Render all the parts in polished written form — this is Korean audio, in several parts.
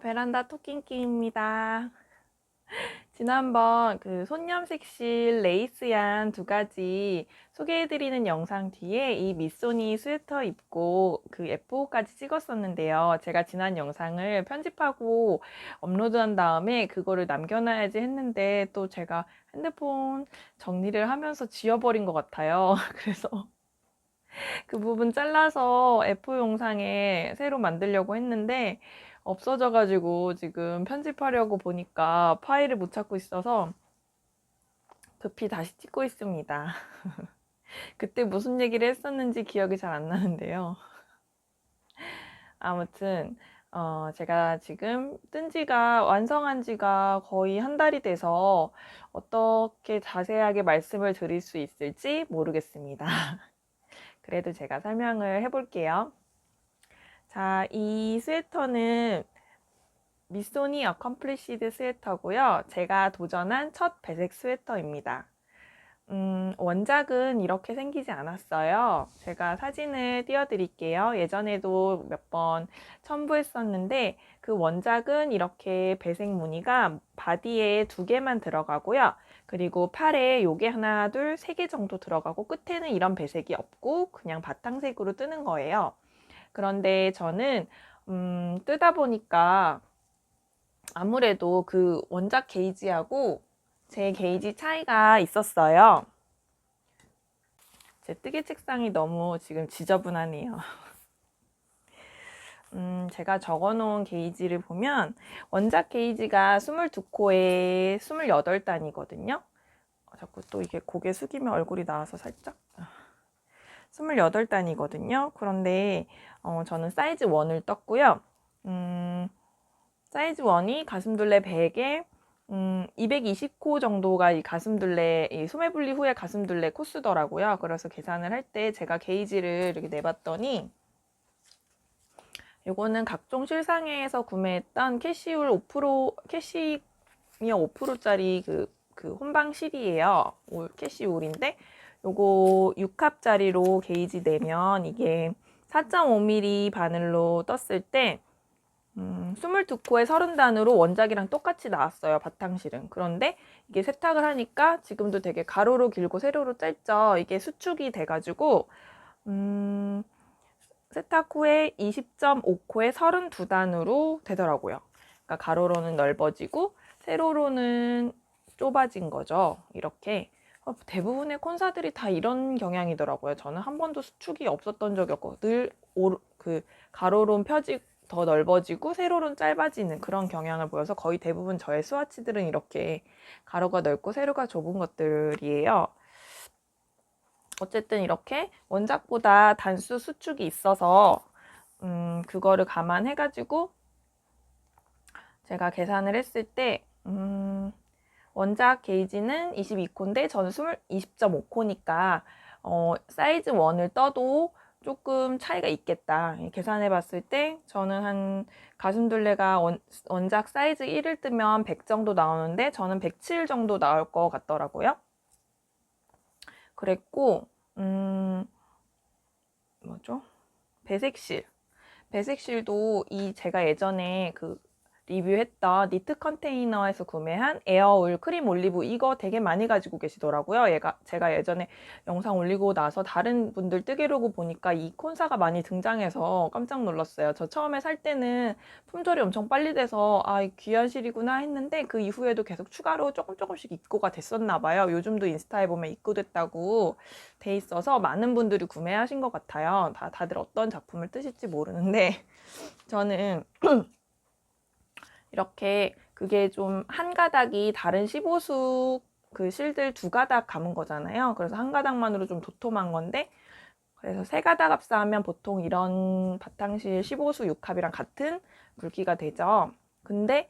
베란다 토킹킹입니다. 지난번 그 손염색실 레이스얀 두 가지 소개해드리는 영상 뒤에 이 미소니 스웨터 입고 그 F5까지 찍었었는데요. 제가 지난 영상을 편집하고 업로드한 다음에 그거를 남겨놔야지 했는데 또 제가 핸드폰 정리를 하면서 지워버린 것 같아요. 그래서 그 부분 잘라서 F 영상에 새로 만들려고 했는데 없어져가지고 지금 편집하려고 보니까 파일을 못 찾고 있어서 급히 다시 찍고 있습니다. 그때 무슨 얘기를 했었는지 기억이 잘 안 나는데요. 아무튼 제가 지금 완성한 지가 거의 한 달이 돼서 어떻게 자세하게 말씀을 드릴 수 있을지 모르겠습니다. 그래도 제가 설명을 해볼게요. 자, 이 스웨터는 미소니 어컴플리시드 스웨터고요. 제가 도전한 첫 배색 스웨터입니다. 원작은 이렇게 생기지 않았어요. 제가 사진을 띄워드릴게요. 예전에도 몇 번 첨부했었는데 그 원작은 이렇게 배색 무늬가 바디에 2개만 들어가고요. 그리고 팔에 요게 하나, 둘, 3개 정도 들어가고 끝에는 이런 배색이 없고 그냥 바탕색으로 뜨는 거예요. 그런데 저는 뜨다 보니까 아무래도 그 원작 게이지하고 제 게이지 차이가 있었어요. 제 뜨개 책상이 너무 지금 지저분하네요. 제가 적어놓은 게이지를 보면 원작 게이지가 22코에 28단이거든요. 자꾸 또 이게 고개 숙이면 얼굴이 나와서 살짝 28단이거든요. 그런데 저는 사이즈 1을 떴고요. 사이즈 1이 가슴둘레 100에 220코 정도가 이 가슴둘레, 이 소매분리 후에 가슴둘레 코스더라고요. 그래서 계산을 할 때 제가 게이지를 이렇게 내봤더니 이거는 각종 실상회에서 구매했던 캐시미어 5%짜리 그 혼방실이에요. 캐시울인데 요거 6합짜리로 게이지 내면 이게 4.5mm 바늘로 떴을 때 22코에 30단으로 원작이랑 똑같이 나왔어요. 바탕실은. 그런데 이게 세탁을 하니까 지금도 되게 가로로 길고 세로로 짧죠. 이게 수축이 돼가지고 세탁 후에 20.5코에 32단으로 되더라고요. 그러니까 가로로는 넓어지고 세로로는 좁아진 거죠. 이렇게. 대부분의 콘사들이 다 이런 경향이더라고요. 저는 한 번도 수축이 없었던 적이 없고 늘 가로로는 펴지고 더 넓어지고 세로로는 짧아지는 그런 경향을 보여서 거의 대부분 저의 스와치들은 이렇게 가로가 넓고 세로가 좁은 것들이에요. 어쨌든 이렇게 원작보다 단수 수축이 있어서 그거를 감안해가지고 제가 계산을 했을 때 원작 게이지는 22코인데 저는 20.5코니까 사이즈 1을 떠도 조금 차이가 있겠다. 계산해 봤을 때 저는 한 가슴둘레가 원작 사이즈 1을 뜨면 100 정도 나오는데 저는 107 정도 나올 것 같더라고요. 그랬고 뭐죠? 배색실도 제가 예전에 그 리뷰했던 니트 컨테이너에서 구매한 에어울 크림 올리브 이거 되게 많이 가지고 계시더라고요. 제가 예전에 영상 올리고 나서 다른 분들 뜨개로고 보니까 이 콘사가 많이 등장해서 깜짝 놀랐어요. 저 처음에 살 때는 품절이 엄청 빨리 돼서 귀한 실이구나 했는데 그 이후에도 계속 추가로 조금씩 입고가 됐었나 봐요. 요즘도 인스타에 보면 입고됐다고 돼 있어서 많은 분들이 구매하신 것 같아요. 다들 어떤 작품을 뜨실지 모르는데 저는 이렇게 그게 좀 한 가닥이 다른 15수 그 실들 2가닥 감은 거잖아요. 그래서 한 가닥만으로 좀 도톰한 건데 그래서 3가닥 합사하면 보통 이런 바탕실 15수 6합이랑 같은 굵기가 되죠. 근데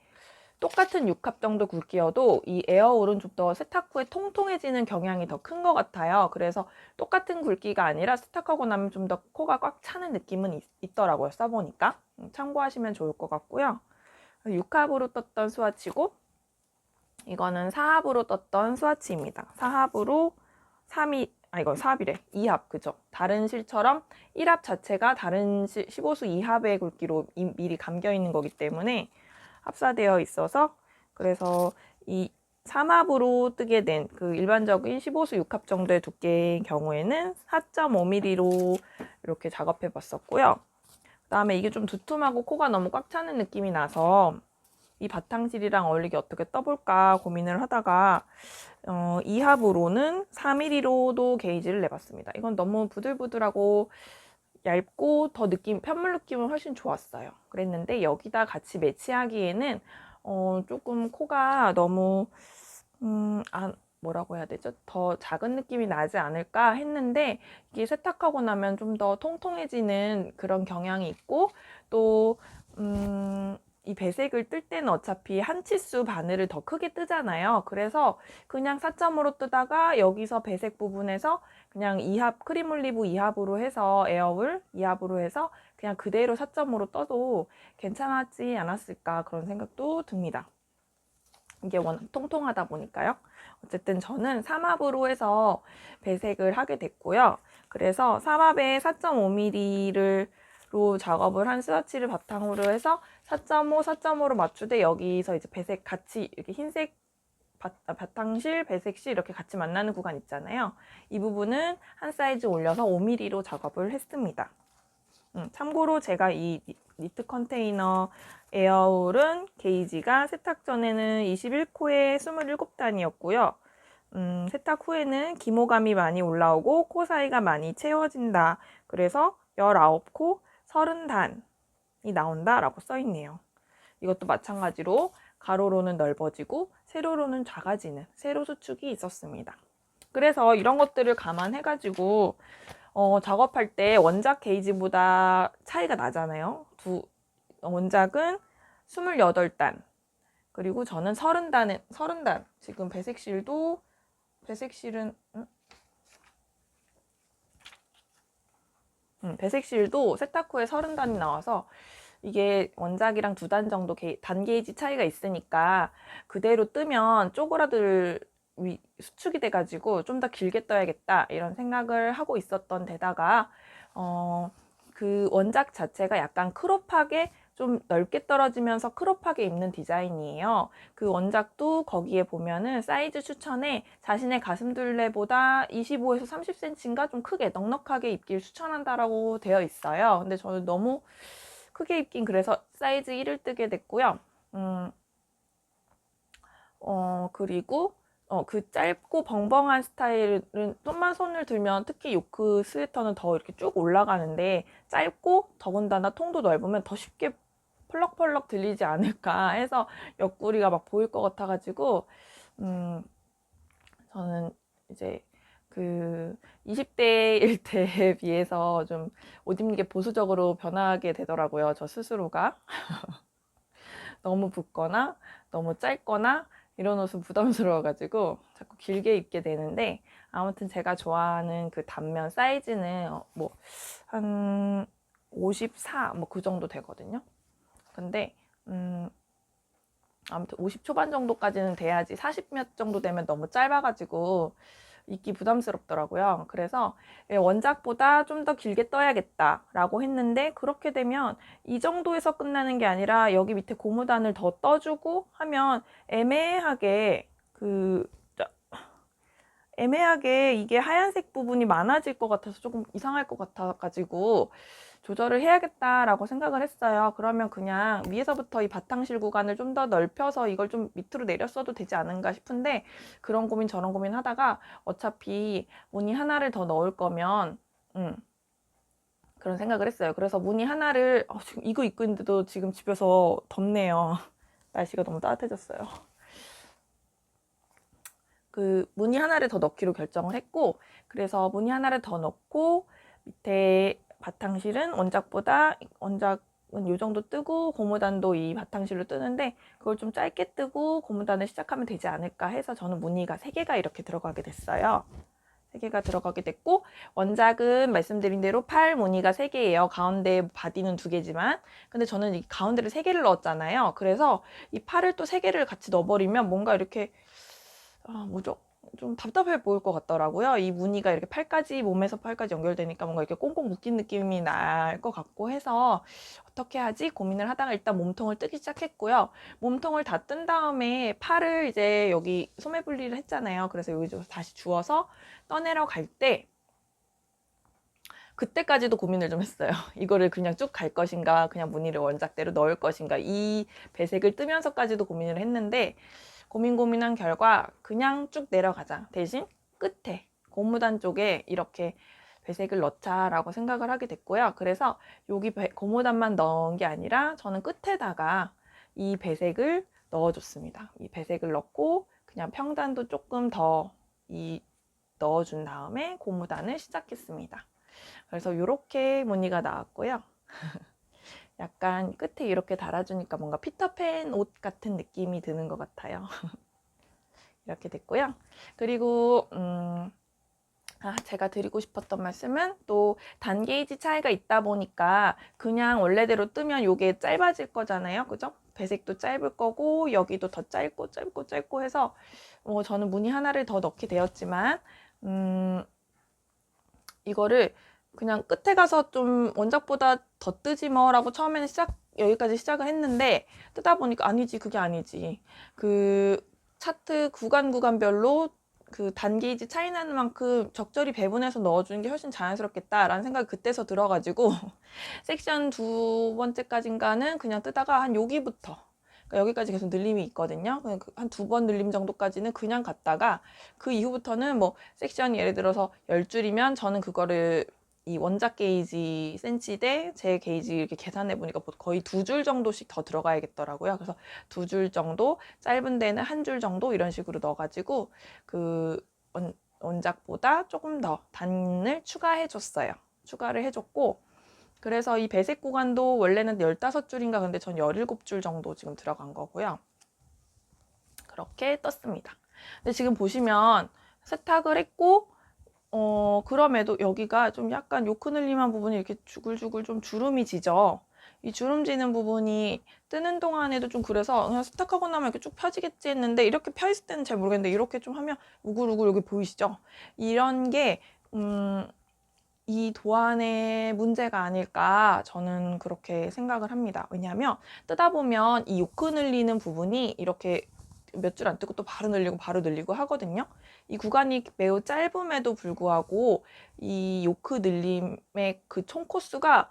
똑같은 6합 정도 굵기여도 이 에어울은 좀 더 세탁 후에 통통해지는 경향이 더 큰 것 같아요. 그래서 똑같은 굵기가 아니라 세탁하고 나면 좀 더 코가 꽉 차는 느낌은 있더라고요. 써보니까. 참고하시면 좋을 것 같고요. 6합으로 떴던 스와치고 이거는 4합으로 떴던 스와치입니다. 4합으로 이건 4합이래. 2합, 그죠? 다른 실처럼 1합 자체가 다른 15수 2합의 굵기로 미리 감겨 있는 거기 때문에 합사되어 있어서, 그래서 이 삼합으로 뜨게 된 그 일반적인 15수 6합 정도의 두께의 경우에는 4.5mm로 이렇게 작업해 봤었고요. 그 다음에 이게 좀 두툼하고 코가 너무 꽉 차는 느낌이 나서 이 바탕실이랑 어울리게 어떻게 떠볼까 고민을 하다가 2합으로는 4mm로도 게이지를 내봤습니다. 이건 너무 부들부들하고 얇고 더 편물 느낌은 훨씬 좋았어요. 그랬는데 여기다 같이 매치하기에는 조금 코가 너무 뭐라고 해야 되죠? 더 작은 느낌이 나지 않을까 했는데 이게 세탁하고 나면 좀 더 통통해지는 그런 경향이 있고, 또 이 배색을 뜰 때는 어차피 한 치수 바늘을 더 크게 뜨잖아요. 그래서 그냥 4점으로 뜨다가 여기서 배색 부분에서 그냥 2합 크림 올리브 2합으로 해서 에어울 2합으로 해서 그냥 그대로 4점으로 떠도 괜찮았지 않았을까 그런 생각도 듭니다. 이게 워낙 통통하다 보니까요. 어쨌든 저는 3합으로 해서 배색을 하게 됐고요. 그래서 3합에 4.5mm를 로 작업을 한 스와치를 바탕으로 해서 4.5, 4.5로 맞추되 여기서 이제 배색 같이 이렇게 흰색 바탕실, 배색실 이렇게 같이 만나는 구간 있잖아요. 이 부분은 한 사이즈 올려서 5mm로 작업을 했습니다. 참고로 제가 이 니트 컨테이너 에어울은 게이지가 세탁 전에는 21코에 27단이었고요. 세탁 후에는 기모감이 많이 올라오고 코 사이가 많이 채워진다. 그래서 19코 30단이 나온다 라고 써있네요. 이것도 마찬가지로 가로로는 넓어지고 세로로는 작아지는 세로 수축이 있었습니다. 그래서 이런 것들을 감안해가지고 작업할 때 원작 게이지보다 차이가 나잖아요. 원작은 28단, 그리고 저는 30단. 지금 배색실도 세탁 후에 30단이 나와서 이게 원작이랑 2단 정도 단 게이지 차이가 있으니까 그대로 뜨면 쪼그라들 수축이 돼가지고 좀 더 길게 떠야겠다 이런 생각을 하고 있었던 데다가 그 원작 자체가 약간 크롭하게 좀 넓게 떨어지면서 크롭하게 입는 디자인이에요. 그 원작도 거기에 보면은 사이즈 추천에 자신의 가슴둘레보다 25에서 30cm인가 좀 크게 넉넉하게 입길 추천한다라고 되어 있어요. 근데 저는 너무 크게 입긴 그래서 사이즈 1을 뜨게 됐고요. 그리고 그 짧고 벙벙한 스타일은 좀만 손을 들면 특히 요크 스웨터는 더 이렇게 쭉 올라가는데 짧고 더군다나 통도 넓으면 더 쉽게 펄럭펄럭 들리지 않을까 해서 옆구리가 막 보일 것 같아가지고 저는 이제 그 20대일 때에 비해서 좀 옷 입는 게 보수적으로 변하게 되더라고요. 저 스스로가. 너무 붓거나 너무 짧거나 이런 옷은 부담스러워가지고 자꾸 길게 입게 되는데, 아무튼 제가 좋아하는 그 단면 사이즈는 뭐 한 54 뭐 그 정도 되거든요. 근데 아무튼 50 초반 정도까지는 돼야지, 40 몇 정도 되면 너무 짧아가지고 입기 부담스럽더라고요. 그래서 원작보다 좀 더 길게 떠야겠다 라고 했는데, 그렇게 되면 이 정도에서 끝나는 게 아니라 여기 밑에 고무단을 더 떠주고 하면 애매하게 이게 하얀색 부분이 많아질 것 같아서 조금 이상할 것 같아가지고 조절을 해야겠다라고 생각을 했어요. 그러면 그냥 위에서부터 이 바탕실 구간을 좀 더 넓혀서 이걸 좀 밑으로 내렸어도 되지 않은가 싶은데, 그런 고민 저런 고민 하다가 어차피 무늬 하나를 더 넣을 거면 그런 생각을 했어요. 그래서 무늬 하나를 지금 이거 입고 있는데도 지금 집에서 덥네요. 날씨가 너무 따뜻해졌어요. 그 무늬 하나를 더 넣기로 결정을 했고, 그래서 무늬 하나를 더 넣고 밑에 바탕실은 원작은 이 정도 뜨고 고무단도 이 바탕실로 뜨는데 그걸 좀 짧게 뜨고 고무단을 시작하면 되지 않을까 해서 저는 무늬가 3개가 이렇게 들어가게 됐어요. 3개가 들어가게 됐고, 원작은 말씀드린 대로 팔 무늬가 3개예요. 가운데 바디는 2개지만. 근데 저는 이 가운데를 3개를 넣었잖아요. 그래서 이 팔을 또 3개를 같이 넣어버리면 뭔가 이렇게 뭐죠? 좀 답답해 보일 것 같더라고요. 이 무늬가 이렇게 팔까지, 몸에서 팔까지 연결되니까 뭔가 이렇게 꽁꽁 묶인 느낌이 날 것 같고 해서 어떻게 하지 고민을 하다가 일단 몸통을 뜨기 시작했고요. 몸통을 다 뜬 다음에 팔을 이제 여기 소매 분리를 했잖아요. 그래서 여기 다시 주워서 떠내려 갈 때 그때까지도 고민을 좀 했어요. 이거를 그냥 쭉 갈 것인가, 그냥 무늬를 원작대로 넣을 것인가, 이 배색을 뜨면서까지도 고민을 했는데 고민한 결과 그냥 쭉 내려가자. 대신 끝에 고무단 쪽에 이렇게 배색을 넣자라고 생각을 하게 됐고요. 그래서 여기 고무단만 넣은 게 아니라 저는 끝에다가 이 배색을 넣어줬습니다. 이 배색을 넣고 그냥 평단도 조금 더 넣어준 다음에 고무단을 시작했습니다. 그래서 이렇게 무늬가 나왔고요. 약간 끝에 이렇게 달아주니까 뭔가 피터팬 옷 같은 느낌이 드는 것 같아요. 이렇게 됐고요. 그리고 제가 드리고 싶었던 말씀은 또 단게이지 차이가 있다 보니까 그냥 원래대로 뜨면 이게 짧아질 거잖아요. 그죠? 배색도 짧을 거고 여기도 더 짧고 해서 저는 무늬 하나를 더 넣게 되었지만 이거를 그냥 끝에 가서 좀 원작보다 더 뜨지 뭐 라고 처음에는 여기까지 시작을 했는데 뜨다 보니까 아니지, 그게 아니지. 그 차트 구간별로 그 단게이지 차이 나는 만큼 적절히 배분해서 넣어주는 게 훨씬 자연스럽겠다라는 생각이 그때서 들어가지고 섹션 2번째까지인가는 그냥 뜨다가 한 여기부터 그러니까 여기까지 계속 늘림이 있거든요. 한 2번 늘림 정도까지는 그냥 갔다가 그 이후부터는 뭐 섹션이 예를 들어서 10줄이면 저는 그거를 이 원작 게이지 센치 대 제 게이지 이렇게 계산해 보니까 거의 2줄 정도씩 더 들어가야겠더라고요. 그래서 2줄 정도, 짧은 데는 1줄 정도 이런 식으로 넣어가지고 그 원작보다 조금 더 단을 추가해 줬어요. 추가를 해줬고 그래서 이 배색 구간도 원래는 15줄인가 근데 전 17줄 정도 지금 들어간 거고요. 그렇게 떴습니다. 근데 지금 보시면 세탁을 했고 그럼에도 여기가 좀 약간 요크늘림한 부분이 이렇게 주글주글 좀 주름이 지죠. 이 주름 지는 부분이 뜨는 동안에도 좀 그래서 그냥 세탁하고 나면 이렇게 쭉 펴지겠지 했는데 이렇게 펴 있을 때는 잘 모르겠는데 이렇게 좀 하면 우글우글 여기 보이시죠? 이런 게 이 도안의 문제가 아닐까 저는 그렇게 생각을 합니다. 왜냐하면 뜨다 보면 이 요크 늘리는 부분이 이렇게 몇 줄 안 뜨고 또 바로 늘리고 하거든요. 이 구간이 매우 짧음에도 불구하고 이 요크 늘림의 그 총 코수가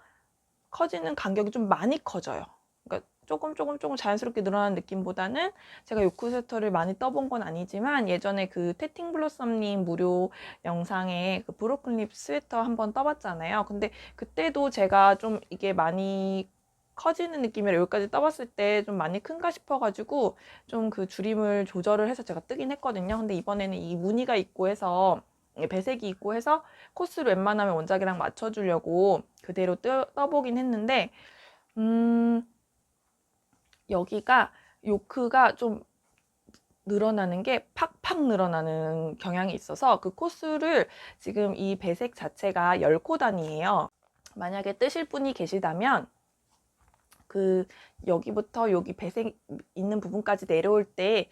커지는 간격이 좀 많이 커져요. 그러니까 조금 자연스럽게 늘어나는 느낌보다는 제가 요크 스웨터를 많이 떠본 건 아니지만 예전에 그 태팅 블러썸님 무료 영상에 그 브로큰립 스웨터 한번 떠봤잖아요. 근데 그때도 제가 좀 이게 많이 커지는 느낌이라 여기까지 떠봤을 때 좀 많이 큰가 싶어가지고 좀 그 줄임을 조절을 해서 제가 뜨긴 했거든요. 근데 이번에는 이 무늬가 있고 해서 배색이 있고 해서 코스를 웬만하면 원작이랑 맞춰주려고 그대로 떠보긴 했는데 여기가 요크가 좀 늘어나는 게 팍팍 늘어나는 경향이 있어서 그 코스를 지금 이 배색 자체가 10코단이에요. 만약에 뜨실 분이 계시다면 그 여기부터 여기 배색 있는 부분까지 내려올 때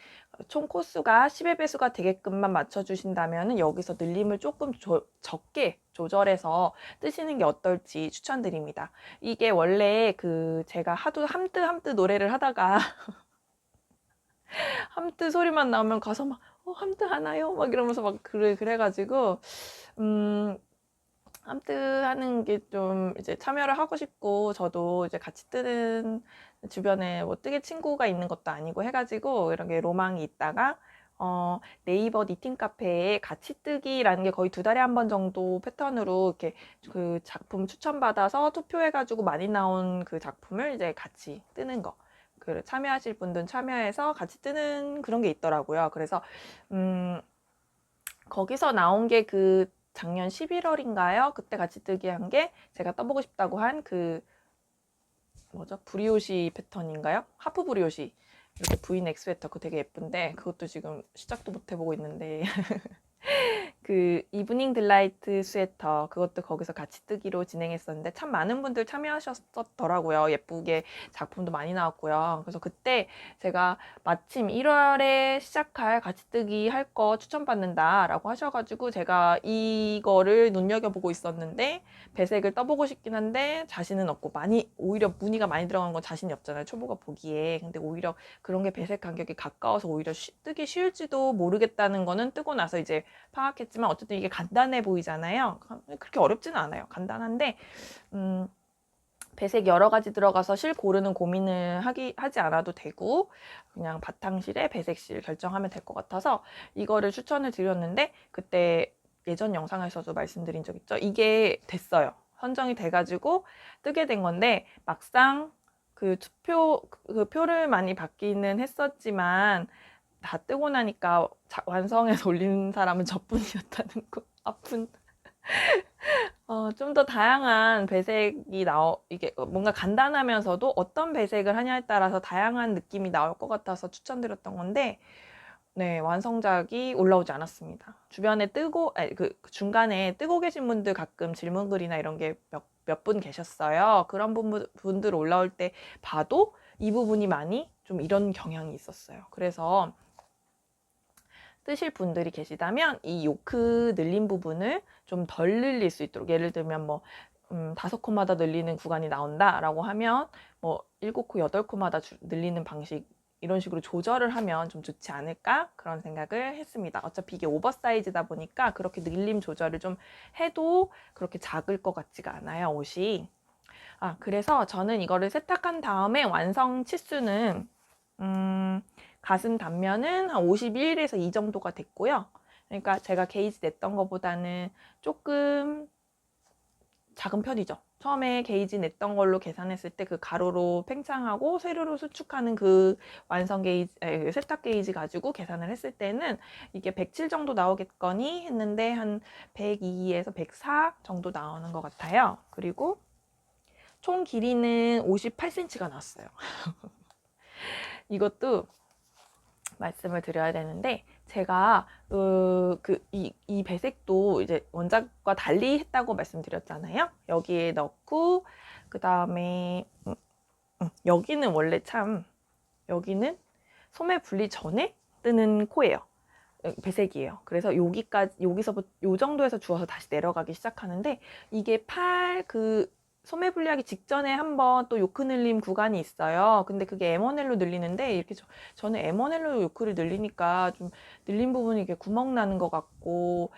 총 코수가 10의 배수가 되게끔만 맞춰주신다면 여기서 늘림을 조금 적게 조절해서 뜨시는 게 어떨지 추천드립니다. 이게 원래 그 제가 하도 함뜨 노래를 하다가 함뜨 소리만 나오면 가서 막 함뜨 하나요? 막 이러면서 막 그래가지고 함뜨 하는 게 좀 이제 참여를 하고 싶고 저도 이제 같이 뜨는 주변에 뭐 뜨개 친구가 있는 것도 아니고 해가지고 이런 게 로망이 있다가 네이버 니팅 카페에 같이 뜨기라는 게 거의 2달에 한 번 정도 패턴으로 이렇게 그 작품 추천받아서 투표해가지고 많이 나온 그 작품을 이제 같이 뜨는 거. 그 참여하실 분들은 참여해서 같이 뜨는 그런 게 있더라고요. 그래서 거기서 나온 게 그 작년 11월인가요? 그때 같이 뜨기 한 게 제가 떠보고 싶다고 한 그 뭐죠? 브리오시 패턴인가요? 하프 브리오시 이렇게 V넥 스웨터 그거 되게 예쁜데 그것도 지금 시작도 못 해보고 있는데 그 이브닝 딜라이트 스웨터 그것도 거기서 같이 뜨기로 진행했었는데 참 많은 분들 참여하셨더라고요. 예쁘게 작품도 많이 나왔고요. 그래서 그때 제가 마침 1월에 시작할 같이 뜨기 할 거 추천받는다 라고 하셔가지고 제가 이거를 눈여겨보고 있었는데 배색을 떠보고 싶긴 한데 자신은 없고 오히려 무늬가 많이 들어간 건 자신이 없잖아요. 초보가 보기에. 근데 오히려 그런 게 배색 간격이 가까워서 오히려 뜨기 쉬울지도 모르겠다는 거는 뜨고 나서 이제 파악했지만 어쨌든 이게 간단해 보이잖아요. 그렇게 어렵지는 않아요. 간단한데 배색 여러 가지 들어가서 실 고르는 고민을 하지 않아도 되고 그냥 바탕실에 배색실 결정하면 될 것 같아서 이거를 추천을 드렸는데 그때 예전 영상에서도 말씀드린 적 있죠. 이게 됐어요. 선정이 돼가지고 뜨게 된 건데 막상 그 표를 많이 받기는 했었지만 다 뜨고 나니까 완성해서 올린 사람은 저뿐이었다는 거. 아픈. 좀 더 다양한 배색이 이게 뭔가 간단하면서도 어떤 배색을 하냐에 따라서 다양한 느낌이 나올 것 같아서 추천드렸던 건데, 네, 완성작이 올라오지 않았습니다. 주변에 그 중간에 뜨고 계신 분들 가끔 질문글이나 이런 게 몇 분 계셨어요. 그런 분들 올라올 때 봐도 이 부분이 많이 좀 이런 경향이 있었어요. 그래서 뜨실 분들이 계시다면 이 요크 늘린 부분을 좀 덜 늘릴 수 있도록 예를 들면 뭐 5코마다 늘리는 구간이 나온다 라고 하면 뭐 7코, 8코마다 늘리는 방식 이런 식으로 조절을 하면 좀 좋지 않을까 그런 생각을 했습니다. 어차피 이게 오버사이즈다 보니까 그렇게 늘림 조절을 좀 해도 그렇게 작을 것 같지가 않아요, 옷이. 그래서 저는 이거를 세탁한 다음에 완성 치수는 가슴 단면은 한 51에서 2 정도가 됐고요. 그러니까 제가 게이지 냈던 것보다는 조금 작은 편이죠. 처음에 게이지 냈던 걸로 계산했을 때 그 가로로 팽창하고 세로로 수축하는 그 완성 게이지, 세탁 게이지 가지고 계산을 했을 때는 이게 107 정도 나오겠거니 했는데 한 102에서 104 정도 나오는 것 같아요. 그리고 총 길이는 58cm가 나왔어요. 이것도 말씀을 드려야 되는데 제가 이 배색도 이제 원작과 달리 했다고 말씀드렸잖아요. 여기에 넣고 그 다음에 여기는 원래 여기는 소매 분리 전에 뜨는 코예요. 배색이에요. 그래서 여기서부터 요 정도에서 주워서 다시 내려가기 시작하는데 이게 소매 분리하기 직전에 한번 또 요크 늘림 구간이 있어요. 근데 그게 M1L로 늘리는데 이렇게 저는 M1L로 요크를 늘리니까 좀 늘린 부분이 이렇게 구멍 나는 것 같고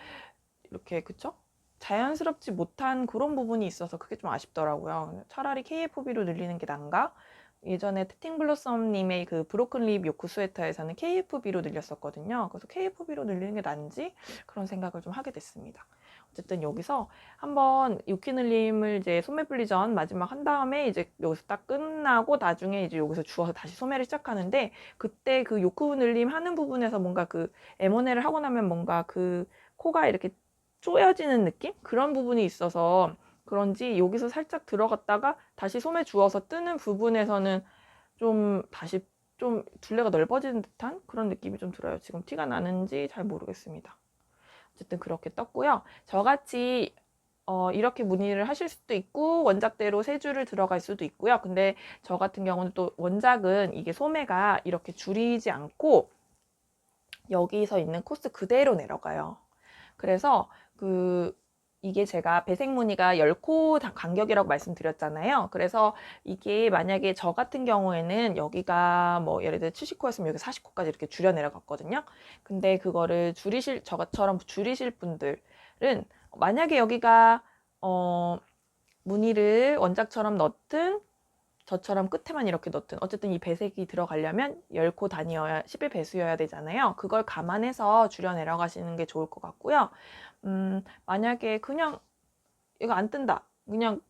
이렇게 그쵸? 자연스럽지 못한 그런 부분이 있어서 그게 좀 아쉽더라고요. 차라리 KFB로 늘리는 게 나은가? 예전에 태팅블러썸님의 그 브로큰 립 요크 스웨터에서는 KFB로 늘렸었거든요. 그래서 KFB로 늘리는 게 나은지 그런 생각을 좀 하게 됐습니다. 어쨌든 여기서 한번 요키 늘림을 이제 소매 분리 전 마지막 한 다음에 이제 여기서 딱 끝나고 나중에 이제 여기서 주워서 다시 소매를 시작하는데 그때 그 요크 늘림 하는 부분에서 뭔가 그 M1L을 하고 나면 뭔가 그 코가 이렇게 쪼여지는 느낌? 그런 부분이 있어서 그런지 여기서 살짝 들어갔다가 다시 소매 주워서 뜨는 부분에서는 다시 좀 둘레가 넓어지는 듯한 그런 느낌이 좀 들어요. 지금 티가 나는지 잘 모르겠습니다. 어쨌든 그렇게 떴고요. 저같이 이렇게 무늬를 하실 수도 있고 원작대로 세 줄을 들어갈 수도 있고요. 근데 저 같은 경우는 또 원작은 이게 소매가 이렇게 줄이지 않고 여기서 있는 코스 그대로 내려가요. 그래서 이게 제가 배색 무늬가 10코 간격이라고 말씀드렸잖아요. 그래서 이게 만약에 저 같은 경우에는 여기가 뭐 예를 들어 70코였으면 여기 40코까지 이렇게 줄여 내려갔거든요. 근데 그거를 저처럼 줄이실 분들은 만약에 여기가 무늬를 원작처럼 넣든 저처럼 끝에만 이렇게 넣든 어쨌든 이 배색이 들어가려면 10코 단위여야 10의 배수여야 되잖아요. 그걸 감안해서 줄여 내려가시는 게 좋을 것 같고요. 만약에 그냥 이거 안 뜬다. 그냥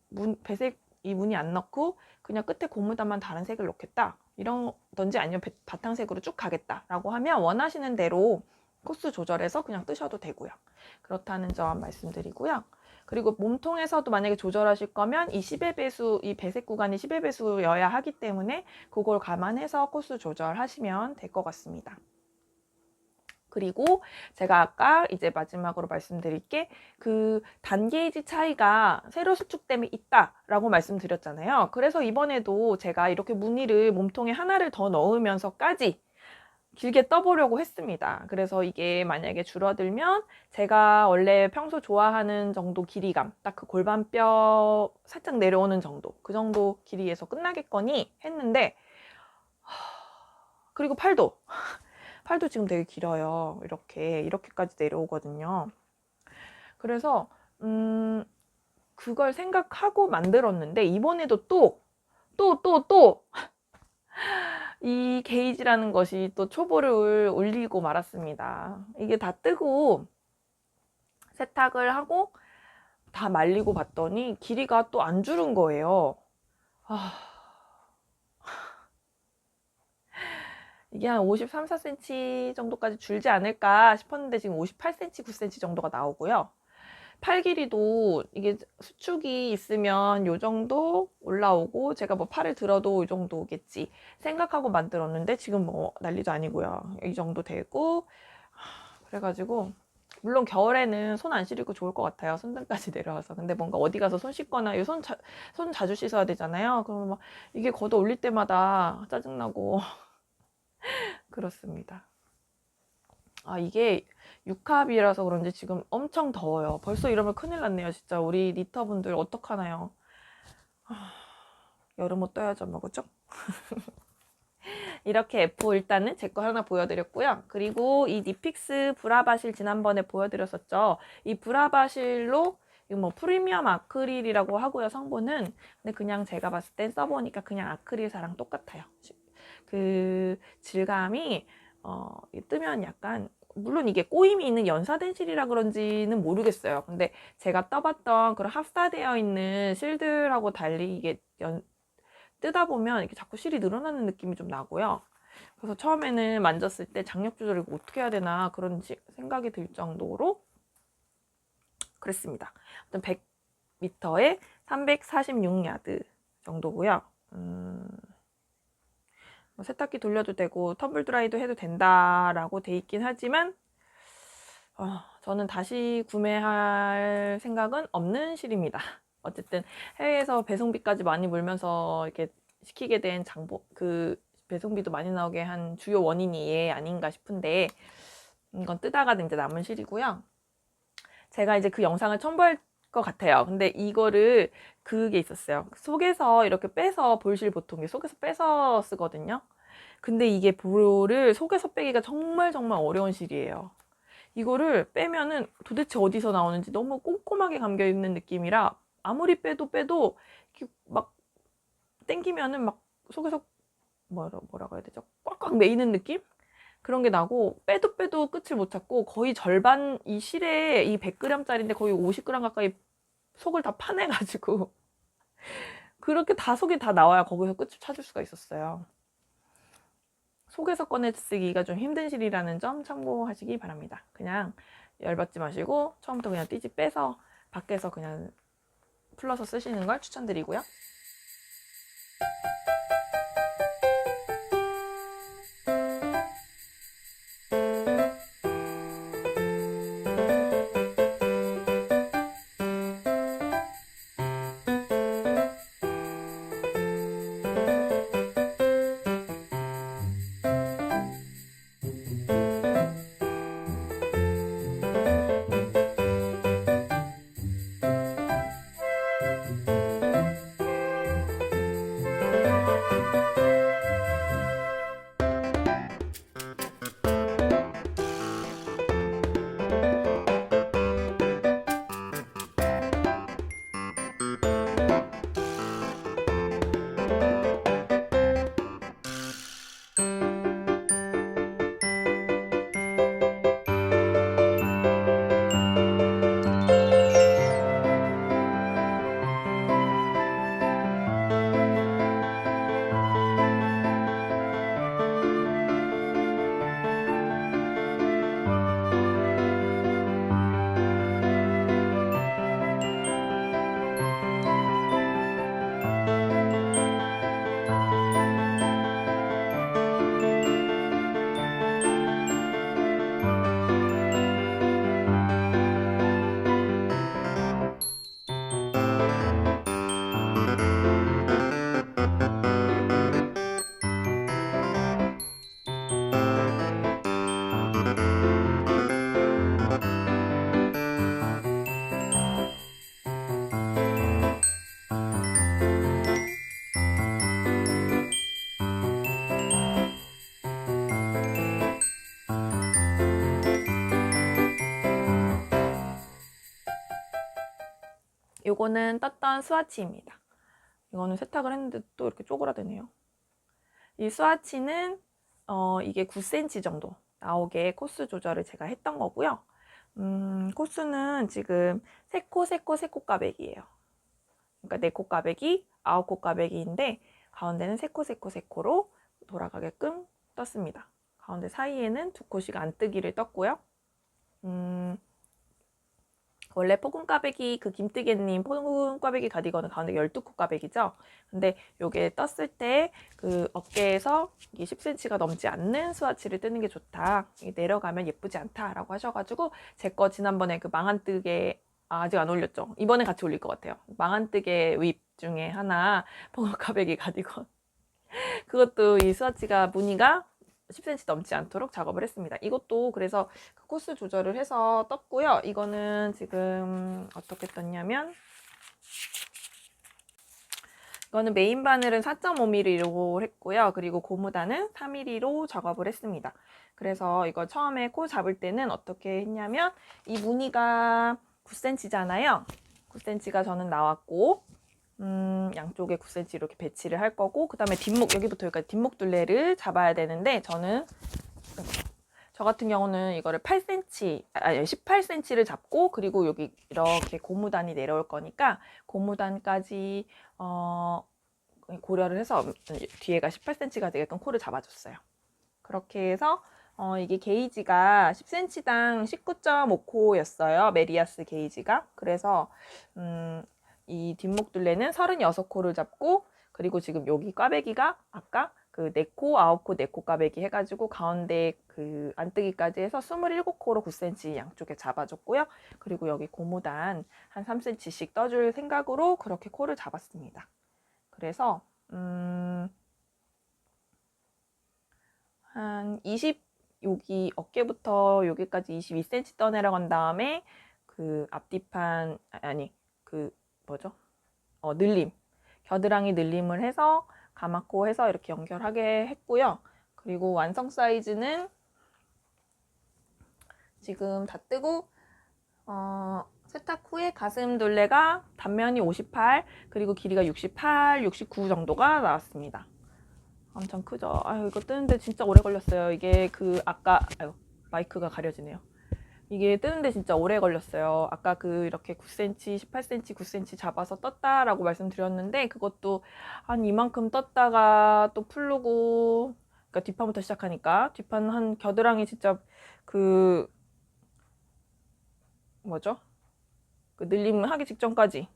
배색 이 무늬 안 넣고 그냥 끝에 고무다만 다른 색을 넣겠다. 이런던지 아니면 바탕색으로 쭉 가겠다라고 하면 원하시는 대로 코스 조절해서 그냥 뜨셔도 되고요. 그렇다는 점 말씀드리고요. 그리고 몸통에서도 만약에 조절하실 거면 이 10의 배수, 이 배색 구간이 10의 배수여야 하기 때문에 그걸 감안해서 코스 조절하시면 될 것 같습니다. 그리고 제가 아까 이제 마지막으로 말씀드릴 게 그 단게이지 차이가 세로 수축됨이 있다라고 말씀드렸잖아요. 그래서 이번에도 제가 이렇게 무늬를 몸통에 하나를 더 넣으면서까지 길게 떠보려고 했습니다. 그래서 이게 만약에 줄어들면 제가 원래 평소 좋아하는 정도 길이감, 딱 그 골반뼈 살짝 내려오는 정도, 그 정도 길이에서 끝나겠거니 했는데, 그리고 팔도 지금 되게 길어요. 이렇게까지 내려오거든요. 그래서 그걸 생각하고 만들었는데 이번에도 또 이 게이지라는 것이 또 초보를 울리고 말았습니다. 이게 다 뜨고 세탁을 하고 다 말리고 봤더니 길이가 또 안 줄은 거예요. 이게 한 53, 4cm 정도까지 줄지 않을까 싶었는데 지금 58cm, 9cm 정도가 나오고요. 팔 길이도 이게 수축이 있으면 요 정도 올라오고 제가 뭐 팔을 들어도 이 정도 오겠지 생각하고 만들었는데 지금 뭐 난리도 아니고요. 이 정도 되고 그래가지고 물론 겨울에는 손 안 시리고 좋을 것 같아요. 손등까지 내려와서. 근데 뭔가 어디 가서 손 씻거나 손 자주 씻어야 되잖아요. 그러면 막 이게 걷어 올릴 때마다 짜증나고 그렇습니다. 이게 육합이라서 그런지 지금 엄청 더워요. 벌써 이러면 큰일 났네요. 진짜 우리 니터분들 어떡하나요? 여름 옷 떠야죠 뭐, 그죠? 이렇게 F 일단은 제 거 하나 보여드렸고요. 그리고 이 니픽스 브라바실 지난번에 보여드렸었죠. 이 브라바실로 뭐 프리미엄 아크릴이라고 하고요. 성분은 근데 그냥 제가 봤을 땐 써보니까 그냥 아크릴사랑 똑같아요. 그 질감이 뜨면 약간 물론 이게 꼬임이 있는 연사된 실이라 그런지는 모르겠어요. 근데 제가 떠봤던 그런 합사되어 있는 실들하고 달리 이게 뜨다 보면 이렇게 자꾸 실이 늘어나는 느낌이 좀 나고요. 그래서 처음에는 만졌을 때 장력 조절을 어떻게 해야 되나 그런 생각이 들 정도로 그랬습니다. 100m에 346야드 정도고요. 세탁기 돌려도 되고 텀블 드라이도 해도 된다라고 돼 있긴 하지만 저는 다시 구매할 생각은 없는 실입니다. 어쨌든 해외에서 배송비까지 많이 물면서 이렇게 시키게 된 그 배송비도 많이 나오게 한 주요 원인이 얘 아닌가 싶은데 이건 뜨다가 이제 남은 실이고요. 제가 이제 그 영상을 첨부할 것 같아요. 근데 이거를 그게 있었어요. 속에서 이렇게 빼서 볼실 보통 속에서 빼서 쓰거든요. 근데 이게 볼을 속에서 빼기가 정말 어려운 실이에요. 이거를 빼면은 도대체 어디서 나오는지 너무 꼼꼼하게 감겨 있는 느낌이라 아무리 빼도 이렇게 막 땡기면은 막 속에서 뭐라고 해야 되죠? 꽉꽉 메이는 느낌? 그런 게 나고 빼도 끝을 못 찾고 거의 절반 이 실에 이 100g짜리인데 거의 50g 가까이 속을 다 파내가지고 그렇게 다 속이 다 나와야 거기서 끝을 찾을 수가 있었어요. 속에서 꺼내 쓰기가 좀 힘든 실이라는 점 참고하시기 바랍니다. 그냥 열받지 마시고 처음부터 그냥 띠지 빼서 밖에서 그냥 풀러서 쓰시는 걸 추천드리고요. 요거는 떴던 스와치입니다. 이거는 세탁을 했는데 또 이렇게 쪼그라드네요. 이 스와치는 이게 9cm 정도 나오게 코스 조절을 제가 했던 거고요. 코스는 지금 3코 꽈배기예요. 그러니까 4코 꽈배기, 9코 꽈배기인데 가운데는 3코 로 돌아가게끔 떴습니다. 가운데 사이에는 2코씩 안 뜨기를 떴고요. 원래 포근 꽈배기 그 김뜨개님 포근 꽈배기 가디건은 가운데 12코 꽈배기죠. 근데 요게 떴을 때 그 어깨에서 이게 10cm가 넘지 않는 스와치를 뜨는 게 좋다. 이게 내려가면 예쁘지 않다라고 하셔가지고 제 거 지난번에 그 망한뜨개 아직 안 올렸죠. 이번에 같이 올릴 것 같아요. 망한뜨개 윕 중에 하나 포근 꽈배기 가디건. 그것도 이 스와치가 무늬가 10cm 넘지 않도록 작업을 했습니다. 이것도 그래서 그 코스 조절을 해서 떴고요. 이거는 지금 어떻게 떴냐면 이거는 메인 바늘은 4.5mm로 했고요. 그리고 고무단은 3mm로 작업을 했습니다. 그래서 이거 처음에 코 잡을 때는 어떻게 했냐면 이 무늬가 9cm잖아요. 9cm가 저는 나왔고 양쪽에 9cm 이렇게 배치를 할 거고 그 다음에 뒷목 여기부터 여기까지 뒷목 둘레를 잡아야 되는데 저는 저 같은 경우는 이거를 8cm 아니 18cm를 잡고 그리고 여기 이렇게 고무단이 내려올 거니까 고무단까지 고려를 해서 뒤에가 18cm가 되게끔 코를 잡아줬어요. 그렇게 해서 이게 게이지가 10cm당 19.5코였어요. 메리아스 게이지가. 그래서 이 뒷목 둘레는 36코를 잡고 그리고 지금 여기 꽈배기가 아까 그 4코, 9코, 4코 꽈배기 해가지고 가운데 그 안뜨기까지 해서 27코로 9cm 양쪽에 잡아줬고요. 그리고 여기 고무단 한 3cm씩 떠줄 생각으로 그렇게 코를 잡았습니다. 그래서 한 여기 어깨부터 여기까지 22cm 떠내려간 다음에 그 앞뒤판 그 뭐죠? 늘림 겨드랑이 늘림을 해서 가마코 해서 이렇게 연결하게 했고요. 그리고 완성 사이즈는 지금 다 뜨고 세탁 후에 가슴 둘레가 단면이 58 그리고 길이가 68, 69 정도가 나왔습니다. 엄청 크죠? 아유 이거 뜨는데 진짜 오래 걸렸어요. 이게 그 아까 마이크가 가려지네요. 이게 뜨는데 진짜 오래 걸렸어요. 아까 그 이렇게 9cm, 18cm, 9cm 잡아서 떴다라고 말씀드렸는데 그것도 한 이만큼 떴다가 또 풀르고 그러니까 뒷판부터 시작하니까 뒷판 한 겨드랑이 진짜 그 뭐죠? 그 늘림 하기 직전까지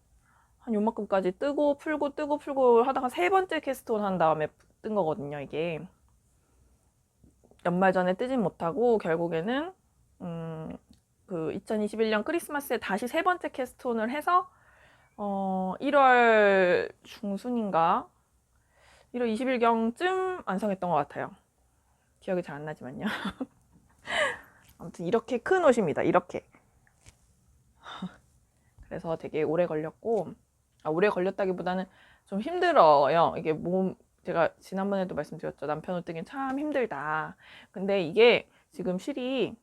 한 요만큼까지 뜨고 풀고 하다가 세 번째 캐스트온 한 다음에 뜬 거거든요. 이게 연말 전에 뜨진 못하고 결국에는 그 2021년 크리스마스에 다시 세 번째 캐스톤을 해서 1월 중순인가 1월 20일경쯤 완성했던 것 같아요. 기억이 잘 안 나지만요. 아무튼 이렇게 큰 옷입니다. 이렇게. 그래서 되게 오래 걸렸고 오래 걸렸다기보다는 좀 힘들어요. 이게 제가 지난번에도 말씀드렸죠. 남편 옷 뜨긴 참 힘들다. 근데 이게 지금 실이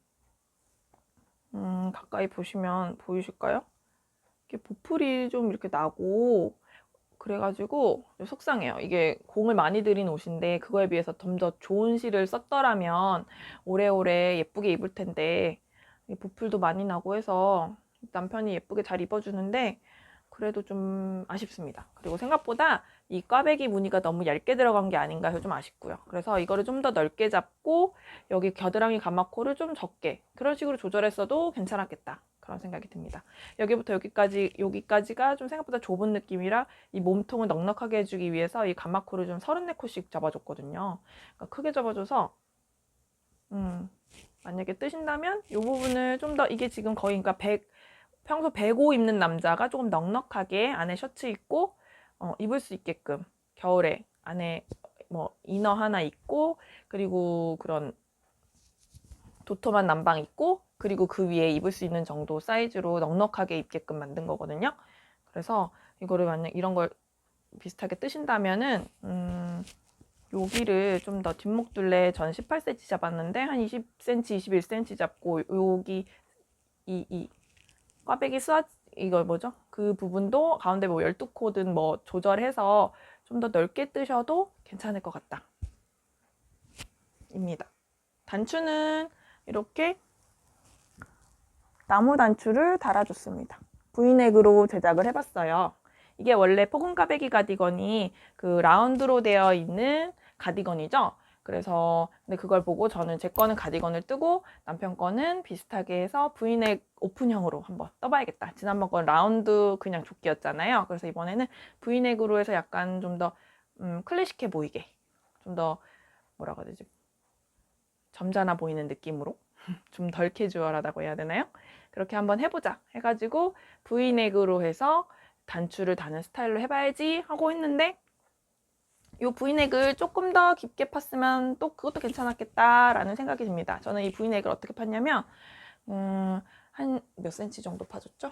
가까이 보시면 보이실까요? 이렇게 보풀이 좀 이렇게 나고 그래가지고 속상해요. 이게 공을 많이 들인 옷인데 그거에 비해서 좀 더 좋은 실을 썼더라면 오래오래 예쁘게 입을 텐데 보풀도 많이 나고 해서 남편이 예쁘게 잘 입어주는데 그래도 좀 아쉽습니다. 그리고 생각보다 이 꽈배기 무늬가 너무 얇게 들어간 게 아닌가 해서 좀 아쉽고요. 그래서 이거를 좀 더 넓게 잡고 여기 겨드랑이 가마코를 좀 적게 그런 식으로 조절했어도 괜찮았겠다. 그런 생각이 듭니다. 여기부터 여기까지가 좀 생각보다 좁은 느낌이라 이 몸통을 넉넉하게 해주기 위해서 이 가마코를 좀 34코씩 잡아줬거든요. 그러니까 크게 잡아줘서 만약에 뜨신다면 이 부분을 좀 더 이게 지금 거의 그러니까 평소 105 입는 남자가 조금 넉넉하게 안에 셔츠 입고 입을 수 있게끔 겨울에 안에 뭐 이너 하나 입고 그리고 그런 도톰한 남방 입고 그리고 그 위에 입을 수 있는 정도 사이즈로 넉넉하게 입게끔 만든 거거든요. 그래서 이거를 만약 이런 걸 비슷하게 뜨신다면은 여기를 좀 더 뒷목 둘레 전 18cm 잡았는데 한 20cm, 21cm 잡고 여기 이 꽈배기 이거 뭐죠? 그 부분도 가운데 뭐 12코든 뭐 조절해서 좀 더 넓게 뜨셔도 괜찮을 것 같다. 입니다. 단추는 이렇게 나무 단추를 달아줬습니다. V넥으로 제작을 해봤어요. 이게 원래 포근까베기 가디건이 그 라운드로 되어 있는 가디건이죠. 그래서 근데 그걸 보고 저는 제 거는 가디건을 뜨고 남편 거는 비슷하게 해서 V넥 오픈형으로 한번 떠봐야겠다. 지난번 건 라운드 그냥 조끼였잖아요. 그래서 이번에는 V넥으로 해서 약간 좀 더 클래식해 보이게, 좀 더 뭐라고 해야 되지? 점잖아 보이는 느낌으로 좀 덜 캐주얼하다고 해야 되나요? 그렇게 한번 해보자 해가지고 V넥으로 해서 단추를 다는 스타일로 해봐야지 하고 했는데 이 V넥을 조금 더 깊게 팠으면 또 그것도 괜찮았겠다라는 생각이 듭니다. 저는 이 V넥을 어떻게 팠냐면 한 몇 센치 정도 파줬죠?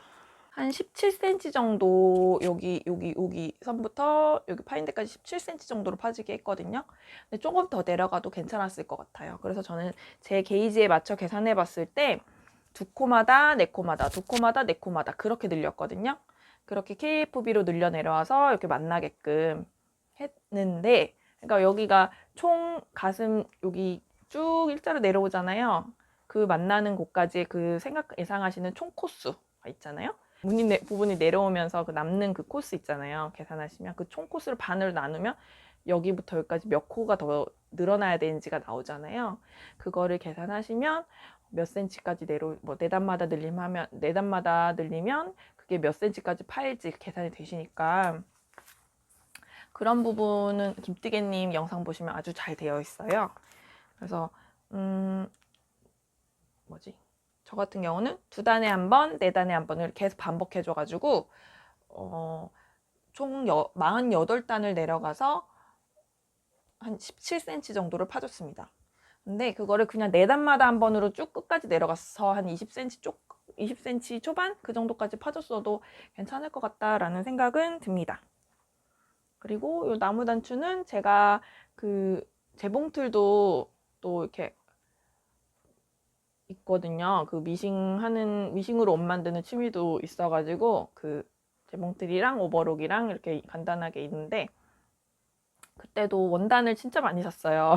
한 17cm 정도 여기 선부터 여기 파인 데까지 17cm 정도로 파지게 했거든요. 근데 조금 더 내려가도 괜찮았을 것 같아요. 그래서 저는 제 게이지에 맞춰 계산해 봤을 때 2코마다 4코마다 2코마다 4코마다 그렇게 늘렸거든요. 그렇게 KFB로 늘려 내려와서 이렇게 만나게끔 했는데, 그러니까 여기가 총 가슴 여기 쭉 일자로 내려오잖아요. 그 만나는 곳까지 그 예상하시는 총 코수가 있잖아요. 부분이 내려오면서 그 남는 그 코스 있잖아요. 계산하시면 그 총 코스를 반으로 나누면 여기부터 여기까지 몇 코가 더 늘어나야 되는지가 나오잖아요. 그거를 계산하시면 몇 센치까지 뭐 네단마다 늘리면 그게 몇 센치까지 파일지 계산이 되시니까 그런 부분은 김뜨개님 영상 보시면 아주 잘 되어 있어요. 그래서 저 같은 경우는 2단에 한 번, 4단에 한 번을 계속 반복해줘가지고 총 48단을 내려가서 한 17cm 정도를 파줬습니다. 근데 그거를 그냥 4단마다 한 번으로 쭉 끝까지 내려가서 한 20cm 초반 그 정도까지 파줬어도 괜찮을 것 같다라는 생각은 듭니다. 그리고 이 나무 단추는 제가 그 재봉틀도 또 이렇게 있거든요. 그 미싱으로 옷 만드는 취미도 있어가지고 그 재봉틀이랑 오버록이랑 이렇게 간단하게 있는데 그때도 원단을 진짜 많이 샀어요.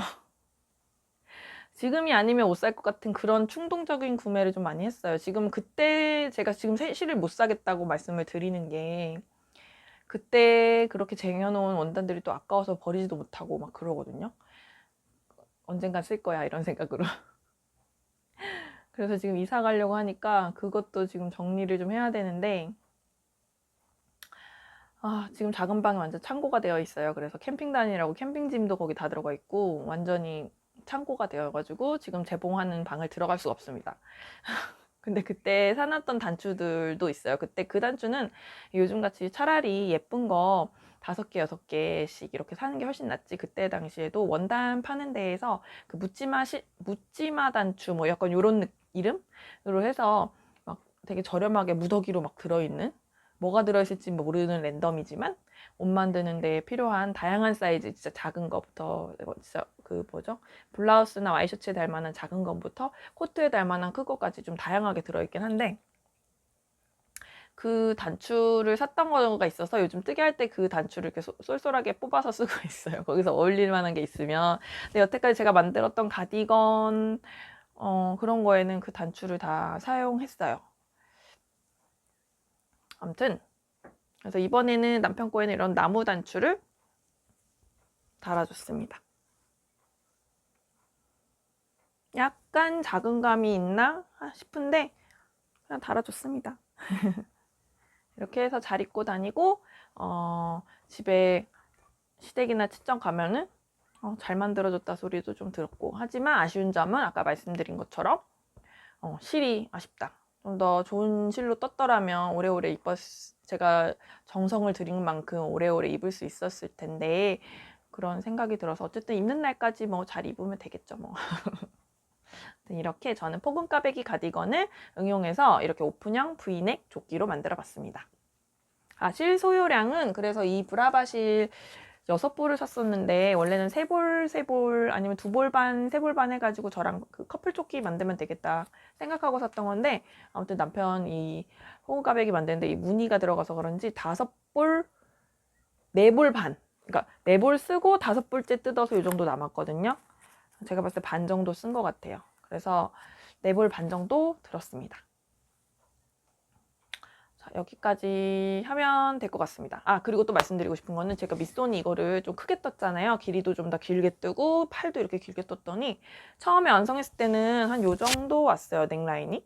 지금이 아니면 못 살 것 같은 그런 충동적인 구매를 좀 많이 했어요. 그때 제가 지금 실을 못 사겠다고 말씀을 드리는 게 그때 그렇게 쟁여놓은 원단들이 또 아까워서 버리지도 못하고 막 그러거든요. 언젠간 쓸 거야 이런 생각으로. 그래서 지금 이사 가려고 하니까 그것도 지금 정리를 좀 해야 되는데 지금 작은 방이 완전 창고가 되어 있어요. 그래서 캠핑 다니라고 캠핑짐도 거기 다 들어가 있고 완전히 창고가 되어가지고 지금 재봉하는 방을 들어갈 수가 없습니다. 근데 그때 사놨던 단추들도 있어요. 그때 그 단추는 요즘같이 차라리 예쁜 거 5개, 6개씩 이렇게 사는 게 훨씬 낫지. 그때 당시에도 원단 파는 데에서 그 묻지마 단추 뭐 약간 요런 이름으로 해서 막 되게 저렴하게 무더기로 막 들어있는, 뭐가 들어있을지 모르는 랜덤이지만 옷 만드는 데 필요한 다양한 사이즈, 진짜 작은 거부터 진짜 블라우스나 와이셔츠에 달 만한 작은 것부터 코트에 달 만한 큰 것까지 좀 다양하게 들어있긴 한데 그 단추를 샀던 거가 있어서 요즘 뜨개 할 때 그 단추를 이렇게 쏠쏠하게 뽑아서 쓰고 있어요. 거기서 어울릴 만한 게 있으면. 근데 여태까지 제가 만들었던 가디건 그런 거에는 그 단추를 다 사용했어요. 아무튼 그래서 이번에는 남편 거에는 이런 나무 단추를 달아줬습니다. 약간 작은 감이 있나 싶은데 그냥 달아줬습니다. 이렇게 해서 잘 입고 다니고 집에 시댁이나 친정 가면은 잘 만들어줬다 소리도 좀 들었고, 하지만 아쉬운 점은 아까 말씀드린 것처럼 실이 아쉽다. 좀 더 좋은 실로 떴더라면 오래오래 제가 정성을 들인 만큼 오래오래 입을 수 있었을 텐데 그런 생각이 들어서 어쨌든 입는 날까지 뭐 잘 입으면 되겠죠 뭐. 이렇게 저는 포근까베기 가디건을 응용해서 이렇게 오픈형 V넥 조끼로 만들어 봤습니다. 실 소요량은 그래서 이 브라바실 6볼을 샀었는데 원래는 3볼 아니면 2볼 반, 3볼 반 해가지고 저랑 그 커플 조끼 만들면 되겠다 생각하고 샀던 건데, 아무튼 남편이 호우가백이 만드는데 이 무늬가 들어가서 그런지 5볼, 4볼 반, 그러니까 4볼 쓰고 5볼째 뜯어서 이 정도 남았거든요. 제가 봤을 때 반 정도 쓴 것 같아요. 그래서 4볼 반 정도 들었습니다. 자, 여기까지 하면 될 것 같습니다. 아, 그리고 또 말씀드리고 싶은 거는 제가 밑선이 이거를 좀 크게 떴잖아요. 길이도 좀 더 길게 뜨고 팔도 이렇게 길게 떴더니 처음에 완성했을 때는 한 요 정도 왔어요, 넥라인이.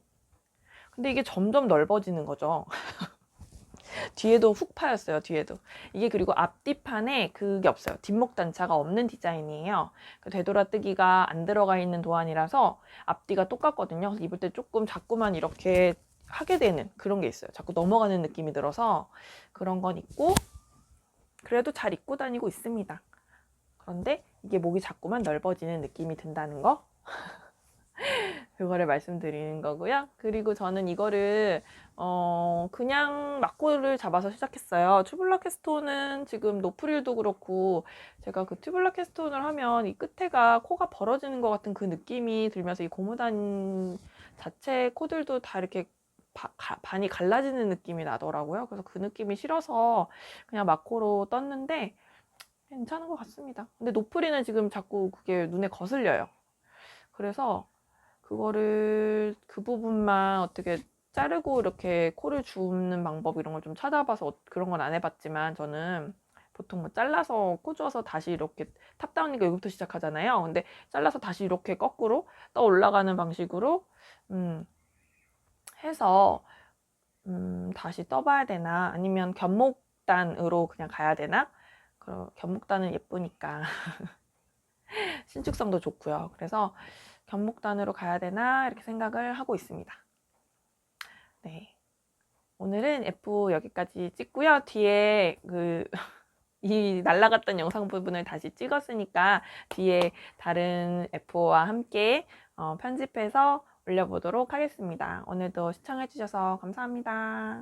근데 이게 점점 넓어지는 거죠. 뒤에도 훅 파였어요, 뒤에도. 이게 그리고 앞뒤판에 그게 없어요. 뒷목 단차가 없는 디자인이에요. 되돌아뜨기가 안 들어가 있는 도안이라서 앞뒤가 똑같거든요. 그래서 입을 때 조금 자꾸만 이렇게 하게 되는 그런 게 있어요. 자꾸 넘어가는 느낌이 들어서 그런 건 있고, 그래도 잘 입고 다니고 있습니다. 그런데 이게 목이 자꾸만 넓어지는 느낌이 든다는 거, 그거를 말씀드리는 거고요. 그리고 저는 이거를 그냥 마코를 잡아서 시작했어요. 튜블라 캐스톤은 지금 노프릴도 그렇고, 제가 그 튜블라 캐스톤을 하면 이 끝에가 코가 벌어지는 것 같은 그 느낌이 들면서 이 고무단 자체 코들도 다 이렇게 반이 갈라지는 느낌이 나더라고요. 그래서 그 느낌이 싫어서 그냥 마코로 떴는데 괜찮은 것 같습니다. 근데 노프리는 지금 자꾸 그게 눈에 거슬려요. 그래서 그거를 그 부분만 어떻게 자르고 이렇게 코를 줍는 방법 이런 걸 좀 찾아봐서 그런 건 안 해봤지만, 저는 보통 뭐 잘라서 코 주어서 다시 이렇게 탑다운이니까 여기부터 시작하잖아요. 근데 잘라서 다시 이렇게 거꾸로 떠 올라가는 방식으로 해서 다시 떠봐야 되나, 아니면 견목단으로 그냥 가야 되나. 견목단은 예쁘니까 신축성도 좋고요. 그래서 견목단으로 가야 되나 이렇게 생각을 하고 있습니다. 네, 오늘은 F 여기까지 찍고요. 뒤에 이 날라갔던 영상 부분을 다시 찍었으니까 뒤에 다른 F와 함께 편집해서 올려보도록 하겠습니다. 오늘도 시청해주셔서 감사합니다.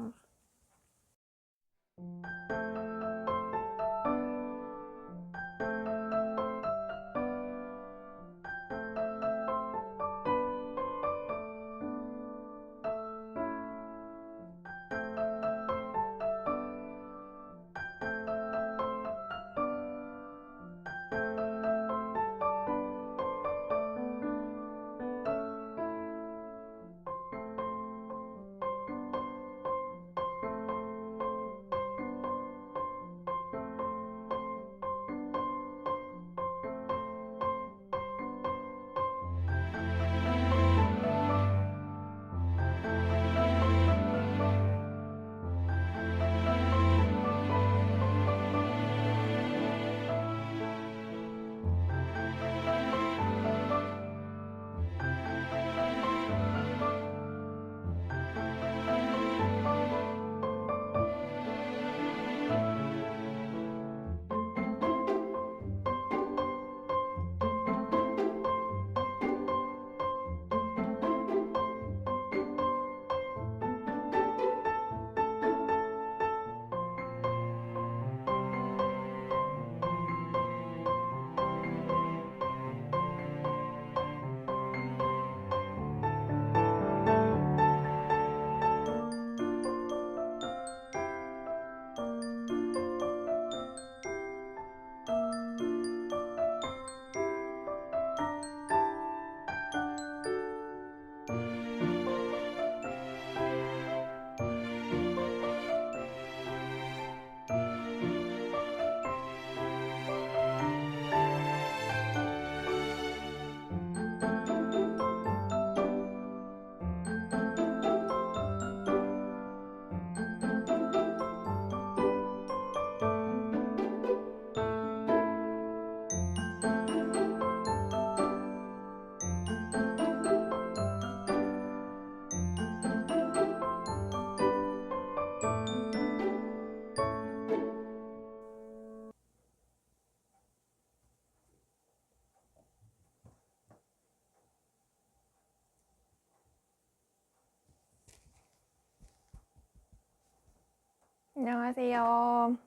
안녕하세요.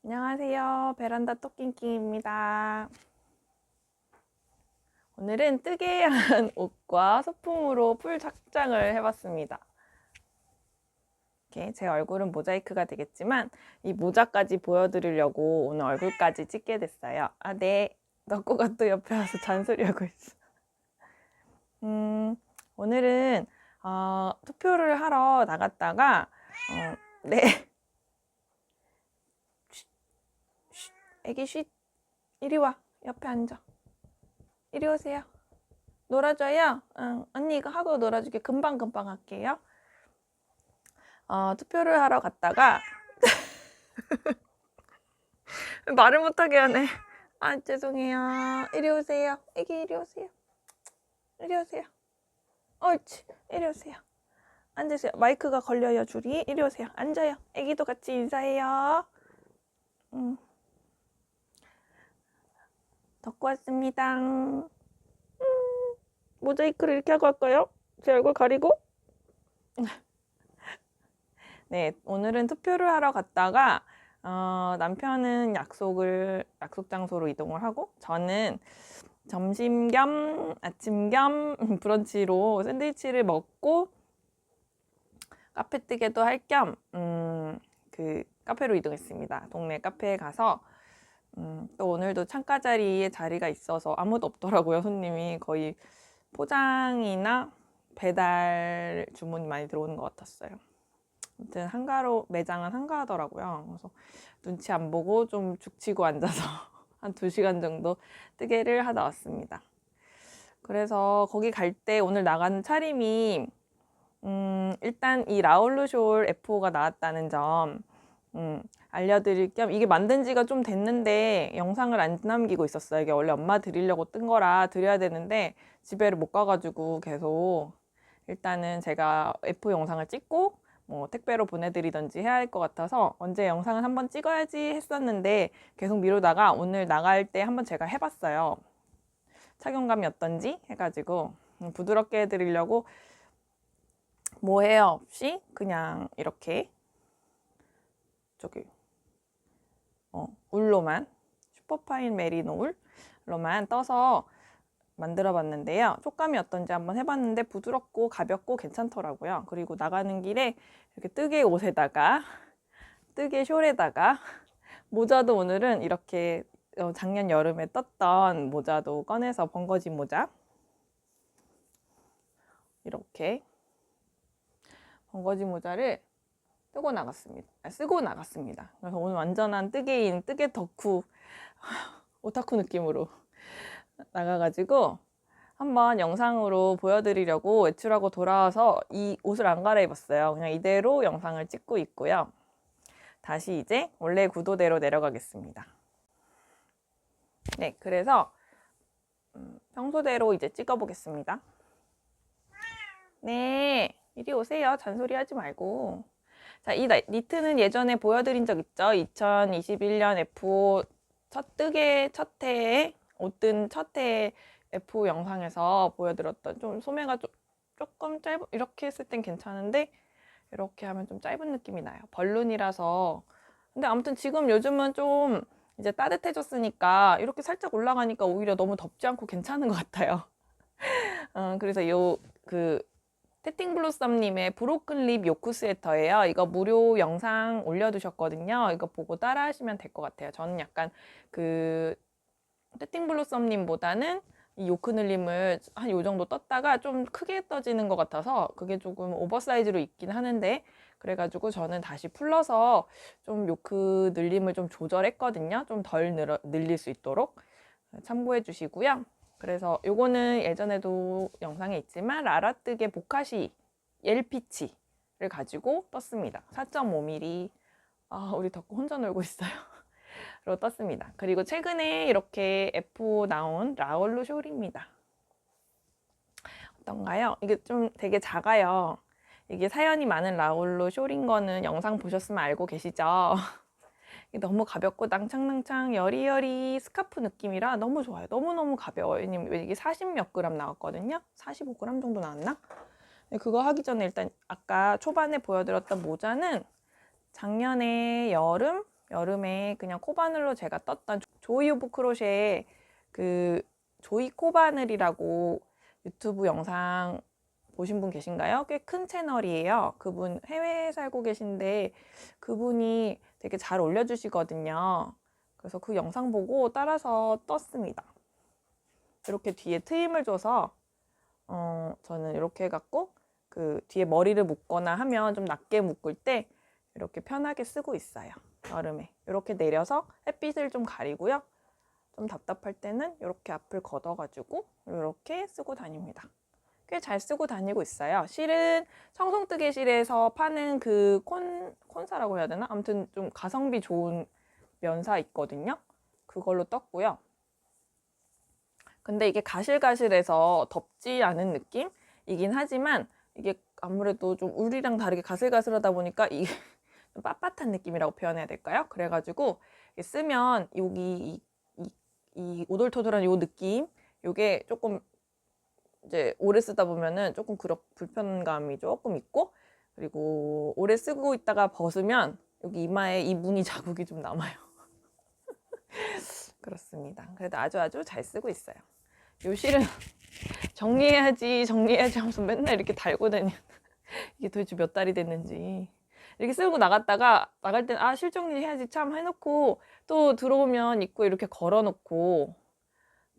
안녕하세요. 베란다 토끼끼입니다. 오늘은 뜨개한 옷과 소품으로 풀 착장을 해봤습니다. 이렇게 제 얼굴은 모자이크가 되겠지만 이 모자까지 보여드리려고 오늘 얼굴까지 찍게 됐어요. 아, 네. 덕구가 또 옆에 와서 잔소리하고 있어. 오늘은 투표를 하러 나갔다가 네. 애기 쉿. 이리 와. 옆에 앉아. 이리 오세요. 놀아줘요? 응. 언니 이거 하고 놀아줄게. 금방 할게요. 투표를 하러 갔다가 말을 못하게 하네. 아, 죄송해요. 이리 오세요. 애기 이리 오세요. 이리 오세요. 옳지. 이리 오세요. 앉으세요. 마이크가 걸려요, 줄이. 이리 오세요. 앉아요. 애기도 같이 인사해요. 덕구 왔습니다. 모자이크를 이렇게 하고 할까요? 제 얼굴 가리고? 네, 오늘은 투표를 하러 갔다가 남편은 약속 장소로 이동을 하고 저는 점심 겸 아침 겸 브런치로 샌드위치를 먹고 카페 뜨개도 할 겸 그 카페로 이동했습니다. 동네 카페에 가서 또 오늘도 창가 자리에 자리가 있어서 아무도 없더라고요. 손님이 거의 포장이나 배달 주문이 많이 들어오는 것 같았어요. 아무튼 매장은 한가하더라고요. 그래서 눈치 안 보고 좀 죽치고 앉아서 한 2시간 정도 뜨개를 하다 왔습니다. 그래서 거기 갈 때 오늘 나가는 차림이 일단 이 라울루숄 F5가 나왔다는 점 알려드릴 겸 이게 만든 지가 좀 됐는데 영상을 안 남기고 있었어요. 이게 원래 엄마 드리려고 뜬 거라 드려야 되는데 집에를 못 가가지고 계속 일단은 제가 F 영상을 찍고 뭐 택배로 보내드리던지 해야 할 것 같아서 언제 영상을 한번 찍어야지 했었는데 계속 미루다가 오늘 나갈 때 한번 제가 해봤어요. 착용감이 어떤지 해가지고 부드럽게 해드리려고 뭐 헤어 없이 그냥 이렇게 울로만 슈퍼파인 메리노 울로만 떠서 만들어 봤는데요. 촉감이 어떤지 한번 해봤는데 부드럽고 가볍고 괜찮더라고요. 그리고 나가는 길에 이렇게 뜨개 옷에다가 뜨개 숄에다가 모자도 오늘은 이렇게 작년 여름에 떴던 모자도 꺼내서 번거지 모자 이렇게 번거지 모자를 쓰고 나갔습니다. 그래서 오늘 완전한 뜨개인, 뜨개 덕후, 오타쿠 느낌으로 나가가지고 한번 영상으로 보여드리려고 외출하고 돌아와서 이 옷을 안 갈아입었어요. 그냥 이대로 영상을 찍고 있고요. 다시 이제 원래 구도대로 내려가겠습니다. 네, 그래서 평소대로 이제 찍어보겠습니다. 네, 이리 오세요. 잔소리 하지 말고. 자, 이 니트는 예전에 보여드린 적 있죠? 2021년 F5 첫 해에 옷 뜬 첫 해에 F5 영상에서 보여드렸던 좀 소매가 조금 짧은 이렇게 했을 땐 괜찮은데 이렇게 하면 좀 짧은 느낌이 나요. 벌룬이라서. 근데 아무튼 지금 요즘은 좀 이제 따뜻해졌으니까 이렇게 살짝 올라가니까 오히려 너무 덥지 않고 괜찮은 것 같아요. 그래서 태팅블로썸님의 브로큰 립 요크 스웨터예요. 이거 무료 영상 올려두셨거든요. 이거 보고 따라 하시면 될 것 같아요. 저는 약간 태팅블로썸님보다는 이 요크늘림을 한 요 정도 떴다가 좀 크게 떠지는 것 같아서 그게 조금 오버사이즈로 입긴 하는데 그래가지고 저는 다시 풀러서 좀 요크 늘림을 좀 조절했거든요. 좀 덜 늘릴 수 있도록 참고해 주시고요. 그래서 요거는 예전에도 영상에 있지만 라라뜨개 보카시 옐피치를 가지고 떴습니다. 4.5mm. 우리 덕구 혼자 놀고 있어요. 로 떴습니다. 그리고 최근에 이렇게 F 나온 라울루 숄입니다. 어떤가요? 이게 좀 되게 작아요. 이게 사연이 많은 라울루 숄인 거는 영상 보셨으면 알고 계시죠? 너무 가볍고 낭창낭창 여리여리 스카프 느낌이라 너무 좋아요. 너무너무 가벼워요. 왜냐면 이게 40몇 그램 나왔거든요. 45g 정도 나왔나? 그거 하기 전에 일단 아까 초반에 보여드렸던 모자는 작년에 여름에 그냥 코바늘로 제가 떴던 조이 오브 크로셰 그 조이 코바늘이라고 유튜브 영상 보신 분 계신가요? 꽤 큰 채널이에요. 그분 해외에 살고 계신데 그분이 되게 잘 올려주시거든요. 그래서 그 영상 보고 따라서 떴습니다. 이렇게 뒤에 트임을 줘서 저는 이렇게 해갖고 그 뒤에 머리를 묶거나 하면 좀 낮게 묶을 때 이렇게 편하게 쓰고 있어요. 여름에 이렇게 내려서 햇빛을 좀 가리고요. 좀 답답할 때는 이렇게 앞을 걷어가지고 이렇게 쓰고 다닙니다. 꽤 잘 쓰고 다니고 있어요. 실은 청송뜨개실에서 파는 그 콘사라고 해야 되나? 아무튼 좀 가성비 좋은 면사 있거든요. 그걸로 떴고요. 근데 이게 가실가실해서 덥지 않은 느낌이긴 하지만 이게 아무래도 좀 울이랑 다르게 가슬가슬하다 보니까 이게 좀 빳빳한 느낌이라고 표현해야 될까요? 그래가지고 쓰면 여기 이 오돌토돌한 요 느낌, 요게 조금 이제 오래 쓰다 보면은 조금 불편감이 조금 있고, 그리고 오래 쓰고 있다가 벗으면 여기 이마에 이 무늬 자국이 좀 남아요. 그렇습니다. 그래도 아주 잘 쓰고 있어요. 요 실은 정리해야지 하면서 맨날 이렇게 달고 다니는 이게 도대체 몇 달이 됐는지 이렇게 쓰고 나갔다가 나갈 땐 실 정리해야지 참 해놓고 또 들어오면 입고 이렇게 걸어놓고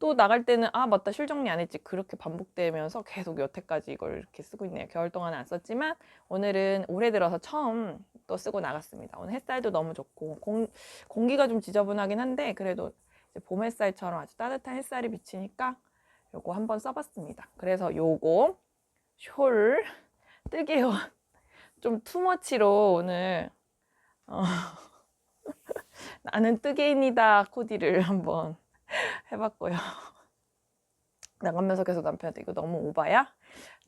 또 나갈 때는 맞다 실 정리 안 했지 그렇게 반복되면서 계속 여태까지 이걸 이렇게 쓰고 있네요. 겨울 동안은 안 썼지만 오늘은 올해 들어서 처음 또 쓰고 나갔습니다. 오늘 햇살도 너무 좋고 공기가 좀 지저분하긴 한데 그래도 이제 봄 햇살처럼 아주 따뜻한 햇살이 비치니까 요거 한번 써봤습니다. 그래서 요거 숄 뜨개원 좀 투머치로 오늘 나는 뜨개인이다 코디를 한번 해봤고요. 나가면서 계속 남편한테 이거 너무 오바야?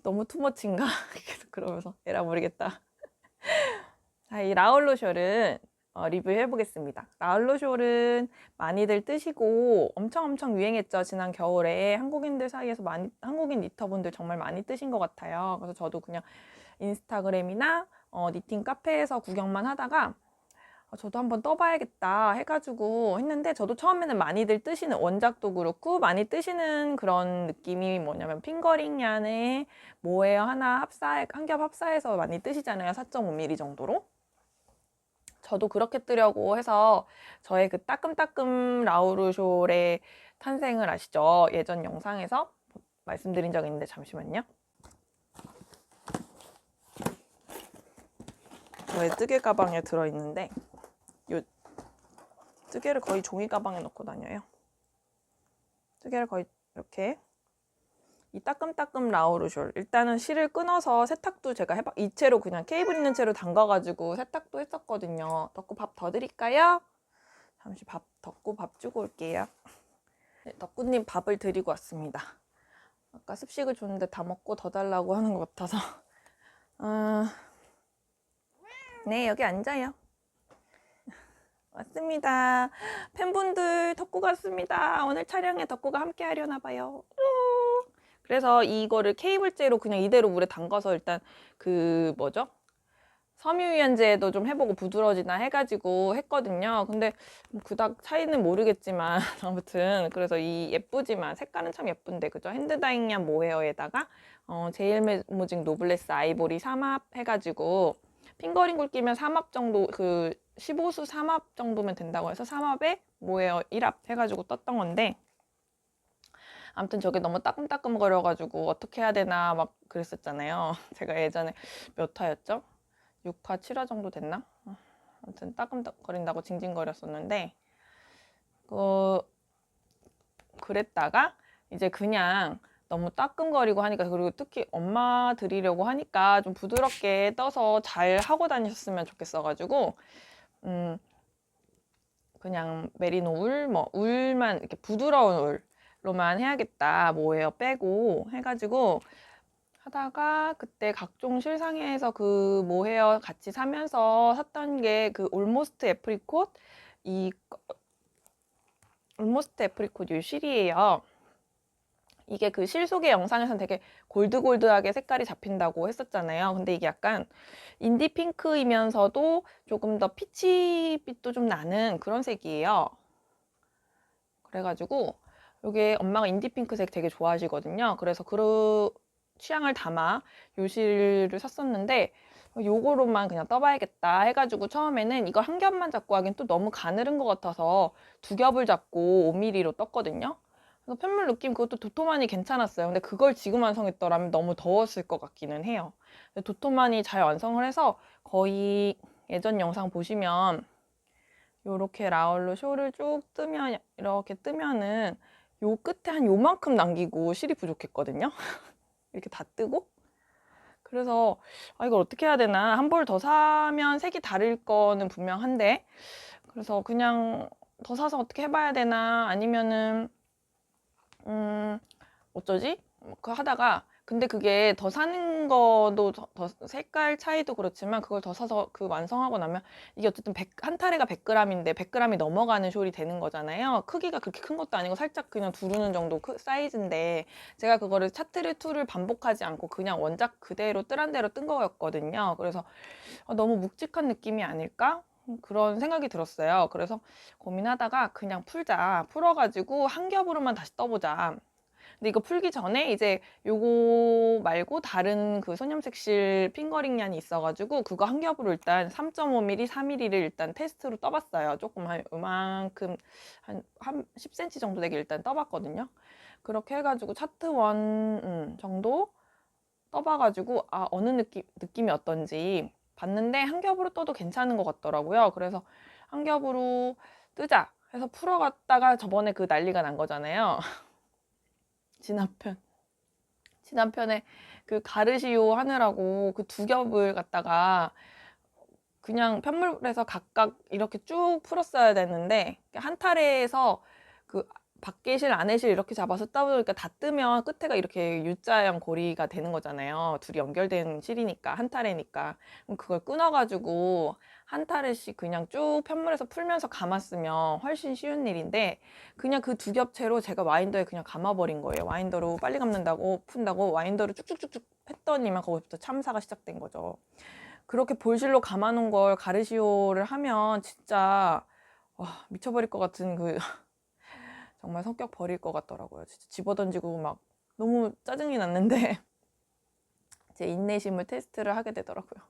너무 투머치인가? 계속 그러면서 에라 모르겠다. 자, 이 라울로숄은 리뷰해 보겠습니다. 라울로숄은 많이들 뜨시고 엄청 유행했죠. 지난 겨울에 한국인들 사이에서 한국인 니터분들 정말 많이 뜨신 것 같아요. 그래서 저도 그냥 인스타그램이나 니팅 카페에서 구경만 하다가 저도 한번 떠봐야겠다 해가지고 했는데 저도 처음에는 많이들 뜨시는 원작도 그렇고 많이 뜨시는 그런 느낌이 뭐냐면 핑거링 얀에 모헤어 하나 한 겹 합사해서 많이 뜨시잖아요. 4.5mm 정도로. 저도 그렇게 뜨려고 해서 저의 그 따끔따끔 라우르숄의 탄생을 아시죠? 예전 영상에서 말씀드린 적 있는데 잠시만요. 저의 뜨개 가방에 들어있는데 요 뜨개를 거의 종이 가방에 넣고 다녀요. 뜨개를 거의 이렇게 이 따끔따끔 라우르숄 일단은 실을 끊어서 세탁도 제가 이 채로 그냥 케이블 있는 채로 담가가지고 세탁도 했었거든요. 덕구 밥 더 드릴까요? 잠시 덕구 밥 주고 올게요. 네, 덕구님 밥을 드리고 왔습니다. 아까 습식을 줬는데 다 먹고 더 달라고 하는 것 같아서 네 여기 앉아요. 왔습니다. 팬분들 덕구가 왔습니다. 오늘 촬영에 덕구가 함께 하려나 봐요. 그래서 이거를 케이블째로 그냥 이대로 물에 담가서 일단 그 뭐죠? 섬유유연제도 좀 해보고 부드러워지나 해가지고 했거든요. 근데 그닥 차이는 모르겠지만 아무튼 그래서 이 예쁘지만 색깔은 참 예쁜데 그죠? 핸드다잉얀 모헤어에다가 제일모직 노블레스 아이보리 3합 해가지고 핑거링 굵기면 3합 정도 15수 3합 정도면 된다고 해서 3합에 모헤어 1합 해가지고 떴던 건데 아무튼 저게 너무 따끔따끔거려가지고 어떻게 해야 되나 막 그랬었잖아요. 제가 예전에 몇 화였죠? 6화, 7화 정도 됐나? 아무튼 따끔거린다고 징징거렸었는데 그랬다가 이제 그냥 너무 따끔거리고 하니까 그리고 특히 엄마 드리려고 하니까 좀 부드럽게 떠서 잘 하고 다니셨으면 좋겠어가지고 그냥 메리노 울, 울만 이렇게 부드러운 울로만 해야겠다 모헤어 빼고 해가지고 하다가 그때 각종 실상회에서 그 모헤어 같이 사면서 샀던 게 그 올모스트 애프리콧 올모스트 애프리콧 이 실이에요. 이게 그 실속의 영상에서는 되게 골드골드하게 색깔이 잡힌다고 했었잖아요. 근데 이게 약간 인디 핑크이면서도 조금 더 피치빛도 좀 나는 그런 색이에요. 그래가지고 이게 엄마가 인디 핑크색 되게 좋아하시거든요. 그래서 그 취향을 담아 요 실을 샀었는데 요거로만 그냥 떠봐야겠다 해가지고 처음에는 이거 한 겹만 잡고 하긴 또 너무 가늘은 것 같아서 두 겹을 잡고 5mm로 떴거든요. 그래서 편물 느낌 그것도 도톰하니 괜찮았어요. 근데 그걸 지금 완성했더라면 너무 더웠을 것 같기는 해요. 도톰하니 잘 완성을 해서 거의 예전 영상 보시면 요렇게 라울로 쇼를 쭉 뜨면 이렇게 뜨면은 요 끝에 한 요만큼 남기고 실이 부족했거든요. 이렇게 다 뜨고 그래서 아 이걸 어떻게 해야 되나 한 벌 더 사면 색이 다를 거는 분명한데 그래서 그냥 더 사서 어떻게 해봐야 되나 아니면은 어쩌지? 그 하다가 근데 그게 더 사는 거도 더 색깔 차이도 그렇지만 그걸 더 사서 그 완성하고 나면 이게 어쨌든 한 타래가 100g인데 100g이 넘어가는 숄이 되는 거잖아요. 크기가 그렇게 큰 것도 아니고 살짝 그냥 두르는 정도 사이즈인데 제가 그거를 차트를 2를 반복하지 않고 그냥 원작 그대로 뜰한 대로 뜬 거였거든요. 그래서 너무 묵직한 느낌이 아닐까? 그런 생각이 들었어요. 그래서 고민하다가 그냥 풀어가지고 한 겹으로만 다시 떠보자. 근데 이거 풀기 전에 이제 요거 말고 다른 그 소념색실 핑거링 얀이 있어가지고 그거 한 겹으로 일단 3.5mm, 4mm를 일단 테스트로 떠봤어요. 조금 한 요만큼 한 10cm 정도 되게 일단 떠봤거든요. 그렇게 해가지고 차트 1 정도 떠봐가지고 아 어느 느낌이 어떤지 봤는데 한 겹으로 떠도 괜찮은 것 같더라고요. 그래서 한 겹으로 뜨자 해서 풀어갔다가 저번에 그 난리가 난 거잖아요. 지난편에 그 가르시오 하느라고 그 두 겹을 갖다가 그냥 편물에서 각각 이렇게 쭉 풀었어야 되는데 한 타래에서 그 밖에 실 안에 실 이렇게 잡아서 따보니까 다 뜨면 끝에가 이렇게 U자형 고리가 되는 거잖아요. 둘이 연결된 실이니까 한 타래니까 그럼 그걸 끊어가지고 한 타래씩 그냥 쭉 편물에서 풀면서 감았으면 훨씬 쉬운 일인데 그냥 그 두 겹채로 제가 와인더에 그냥 감아버린 거예요. 와인더로 빨리 감는다고 푼다고 와인더로 쭉쭉쭉쭉 했더니만 거기부터 참사가 시작된 거죠. 그렇게 볼실로 감아놓은 걸 가르시오를 하면 진짜 와, 미쳐버릴 것 같은 그 정말 성격 버릴 것 같더라고요. 진짜 집어던지고 막 너무 짜증이 났는데 제 인내심을 테스트를 하게 되더라고요.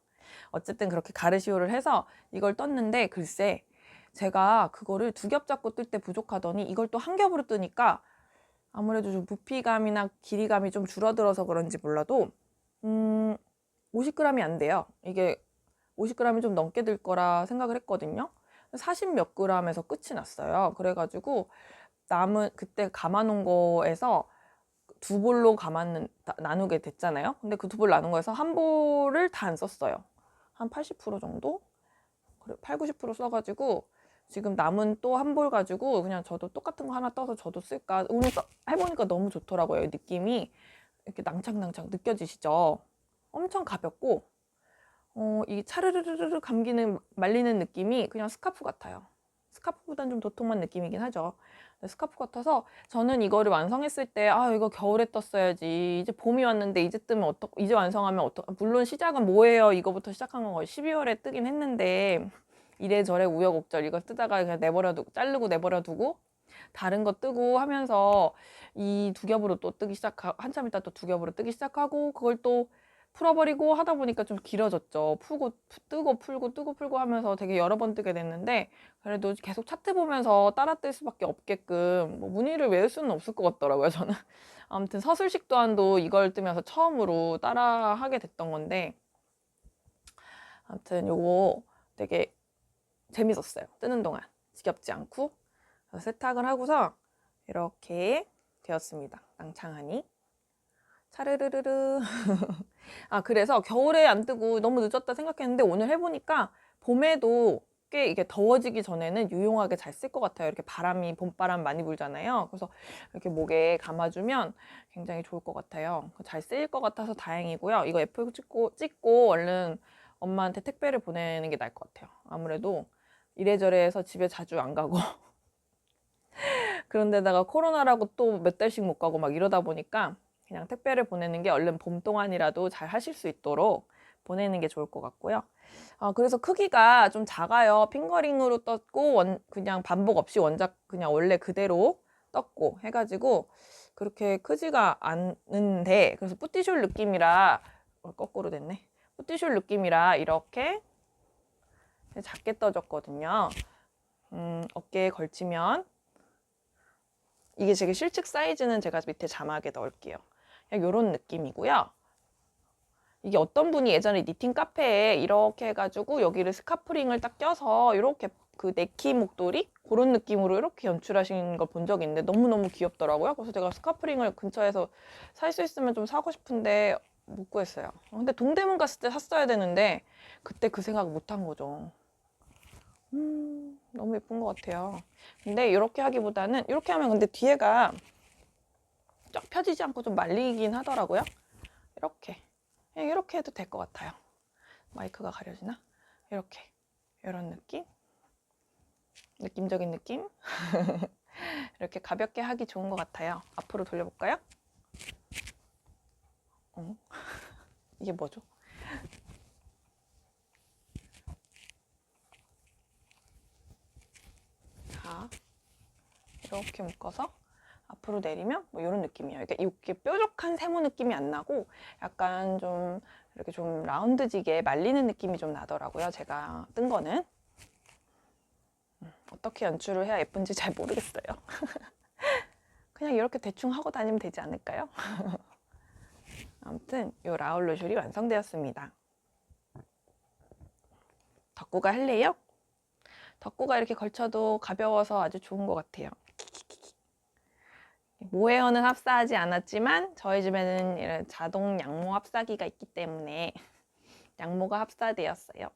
어쨌든 그렇게 가르시오를 해서 이걸 떴는데 글쎄 제가 그거를 두 겹 잡고 뜰 때 부족하더니 이걸 또 한 겹으로 뜨니까 아무래도 좀 부피감이나 길이감이 좀 줄어들어서 그런지 몰라도 50g이 안 돼요. 이게 50g이 좀 넘게 들 거라 생각을 했거든요. 40 몇 g에서 끝이 났어요. 그래가지고 남은 그때 감아놓은 거에서 두 볼로 나누게 됐잖아요. 근데 그 두 볼 나눈 거에서 한 볼을 다 안 썼어요. 한 80% 정도? 그래, 8, 90% 써가지고 지금 남은 또 한 볼 가지고 그냥 저도 똑같은 거 하나 떠서 저도 쓸까. 오늘 해보니까 너무 좋더라고요. 느낌이 이렇게 낭창낭창 느껴지시죠? 엄청 가볍고 이 차르르르르 감기는 말리는 느낌이 그냥 스카프 같아요. 스카프보단 좀 도톰한 느낌이긴 하죠. 스카프 같아서 저는 이거를 완성했을 때 아 이거 겨울에 떴어야지 이제 봄이 왔는데 이제 뜨면 이제 완성하면 물론 시작은 뭐예요 이거부터 시작한 건 거의 12월에 뜨긴 했는데 이래저래 우여곡절 이거 뜨다가 그냥 자르고 내버려 두고 다른 거 뜨고 하면서 이 두 겹으로 또 뜨기 시작하고 한참 있다 또 두 겹으로 뜨기 시작하고 그걸 또 풀어버리고 하다 보니까 좀 길어졌죠. 뜨고 풀고 하면서 되게 여러 번 뜨게 됐는데 그래도 계속 차트 보면서 따라 뜰 수밖에 없게끔 뭐 무늬를 외울 수는 없을 것 같더라고요. 저는 아무튼 서술식 또한도 이걸 뜨면서 처음으로 따라 하게 됐던 건데 아무튼 요거 되게 재밌었어요. 뜨는 동안 지겹지 않고 세탁을 하고서 이렇게 되었습니다. 낭창하니 차르르르르 아 그래서 겨울에 안 뜨고 너무 늦었다 생각했는데 오늘 해보니까 봄에도 꽤 이게 더워지기 전에는 유용하게 잘 쓸 것 같아요. 이렇게 봄바람 많이 불잖아요. 그래서 이렇게 목에 감아주면 굉장히 좋을 것 같아요. 잘 쓰일 것 같아서 다행이고요. 이거 F 찍고 얼른 엄마한테 택배를 보내는 게 나을 것 같아요. 아무래도 이래저래 해서 집에 자주 안 가고 그런데다가 코로나라고 또 몇 달씩 못 가고 막 이러다 보니까 그냥 택배를 보내는 게 얼른 봄 동안이라도 잘 하실 수 있도록 보내는 게 좋을 것 같고요. 그래서 크기가 좀 작아요. 핑거링으로 떴고 그냥 반복 없이 원작 그냥 원래 그대로 떴고 해가지고 그렇게 크지가 않은데, 그래서 뿌띠숄 느낌이라 거꾸로 됐네. 뿌띠숄 느낌이라 이렇게 작게 떠졌거든요. 어깨에 걸치면 이게 지금 실측 사이즈는 제가 밑에 자막에 넣을게요. 그냥 이런 느낌이고요. 이게 어떤 분이 예전에 니팅 카페에 이렇게 해가지고 여기를 스카프링을 딱 껴서 이렇게 그 네키 목도리 그런 느낌으로 이렇게 연출하신 걸 본 적이 있는데 너무너무 귀엽더라고요. 그래서 제가 스카프링을 근처에서 살 수 있으면 좀 사고 싶은데 못 구했어요. 근데 동대문 갔을 때 샀어야 되는데 그때 그 생각 못 한 거죠. 너무 예쁜 것 같아요. 근데 이렇게 하기보다는 이렇게 하면 근데 뒤에가 쫙 펴지지 않고 좀 말리긴 하더라고요. 이렇게 그냥 이렇게 해도 될 것 같아요. 마이크가 가려지나? 이렇게 이런 느낌? 느낌적인 느낌? 이렇게 가볍게 하기 좋은 것 같아요. 앞으로 돌려볼까요? 이게 뭐죠? 자, 이렇게 묶어서 앞으로 내리면 뭐 이런 느낌이에요. 그러니까 이렇게 뾰족한 세모 느낌이 안 나고 약간 좀 이렇게 좀 라운드지게 말리는 느낌이 좀 나더라고요. 제가 뜬 거는. 어떻게 연출을 해야 예쁜지 잘 모르겠어요. 그냥 이렇게 대충 하고 다니면 되지 않을까요? 아무튼 이 라울 루슐이 완성되었습니다. 덕구가 할래요? 덕구가 이렇게 걸쳐도 가벼워서 아주 좋은 것 같아요. 모헤어는 합사하지 않았지만 저희 집에는 이런 자동 양모 합사기가 있기 때문에 양모가 합사되었어요.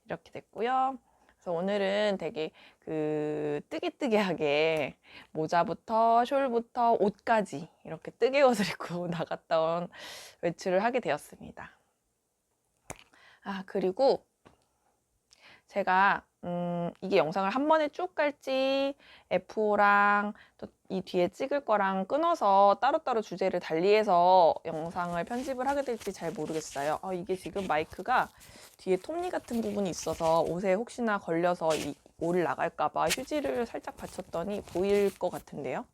이렇게 됐고요. 그래서 오늘은 되게 그 뜨개뜨개하게 모자부터 숄부터 옷까지 이렇게 뜨개 옷을 입고 나갔던 외출을 하게 되었습니다. 그리고 제가 이게 영상을 한 번에 쭉 갈지 F5랑 또 이 뒤에 찍을 거랑 끊어서 따로따로 주제를 달리해서 영상을 편집을 하게 될지 잘 모르겠어요. 이게 지금 마이크가 뒤에 톱니 같은 부분이 있어서 옷에 혹시나 걸려서 이 옷을 나갈까봐 휴지를 살짝 받쳤더니 보일 것 같은데요.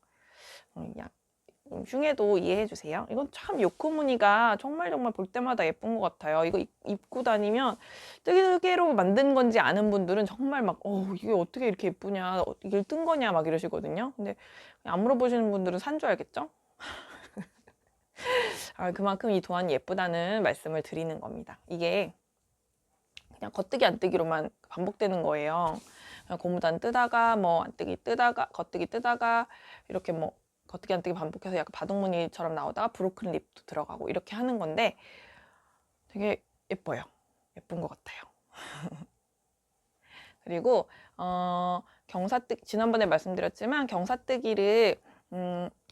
흉해도 이해해 주세요. 이건 참 요크 무늬가 정말 볼 때마다 예쁜 것 같아요. 이거 입고 다니면 뜨개로 만든 건지 아는 분들은 정말 막 이게 어떻게 이렇게 예쁘냐, 이걸 뜬 거냐 막 이러시거든요. 근데 안 물어보시는 분들은 산 줄 알겠죠? 그만큼 이 도안이 예쁘다는 말씀을 드리는 겁니다. 이게 그냥 겉뜨기 안 뜨기로만 반복되는 거예요. 고무단 뜨다가 뭐 안 뜨기 뜨다가 겉뜨기 뜨다가 이렇게 뭐 겉뜨기 안 뜨기 반복해서 약간 바둑무늬처럼 나오다가 브로큰 립도 들어가고 이렇게 하는 건데 되게 예뻐요. 예쁜 것 같아요. 그리고 경사뜨기 지난번에 말씀드렸지만 경사뜨기를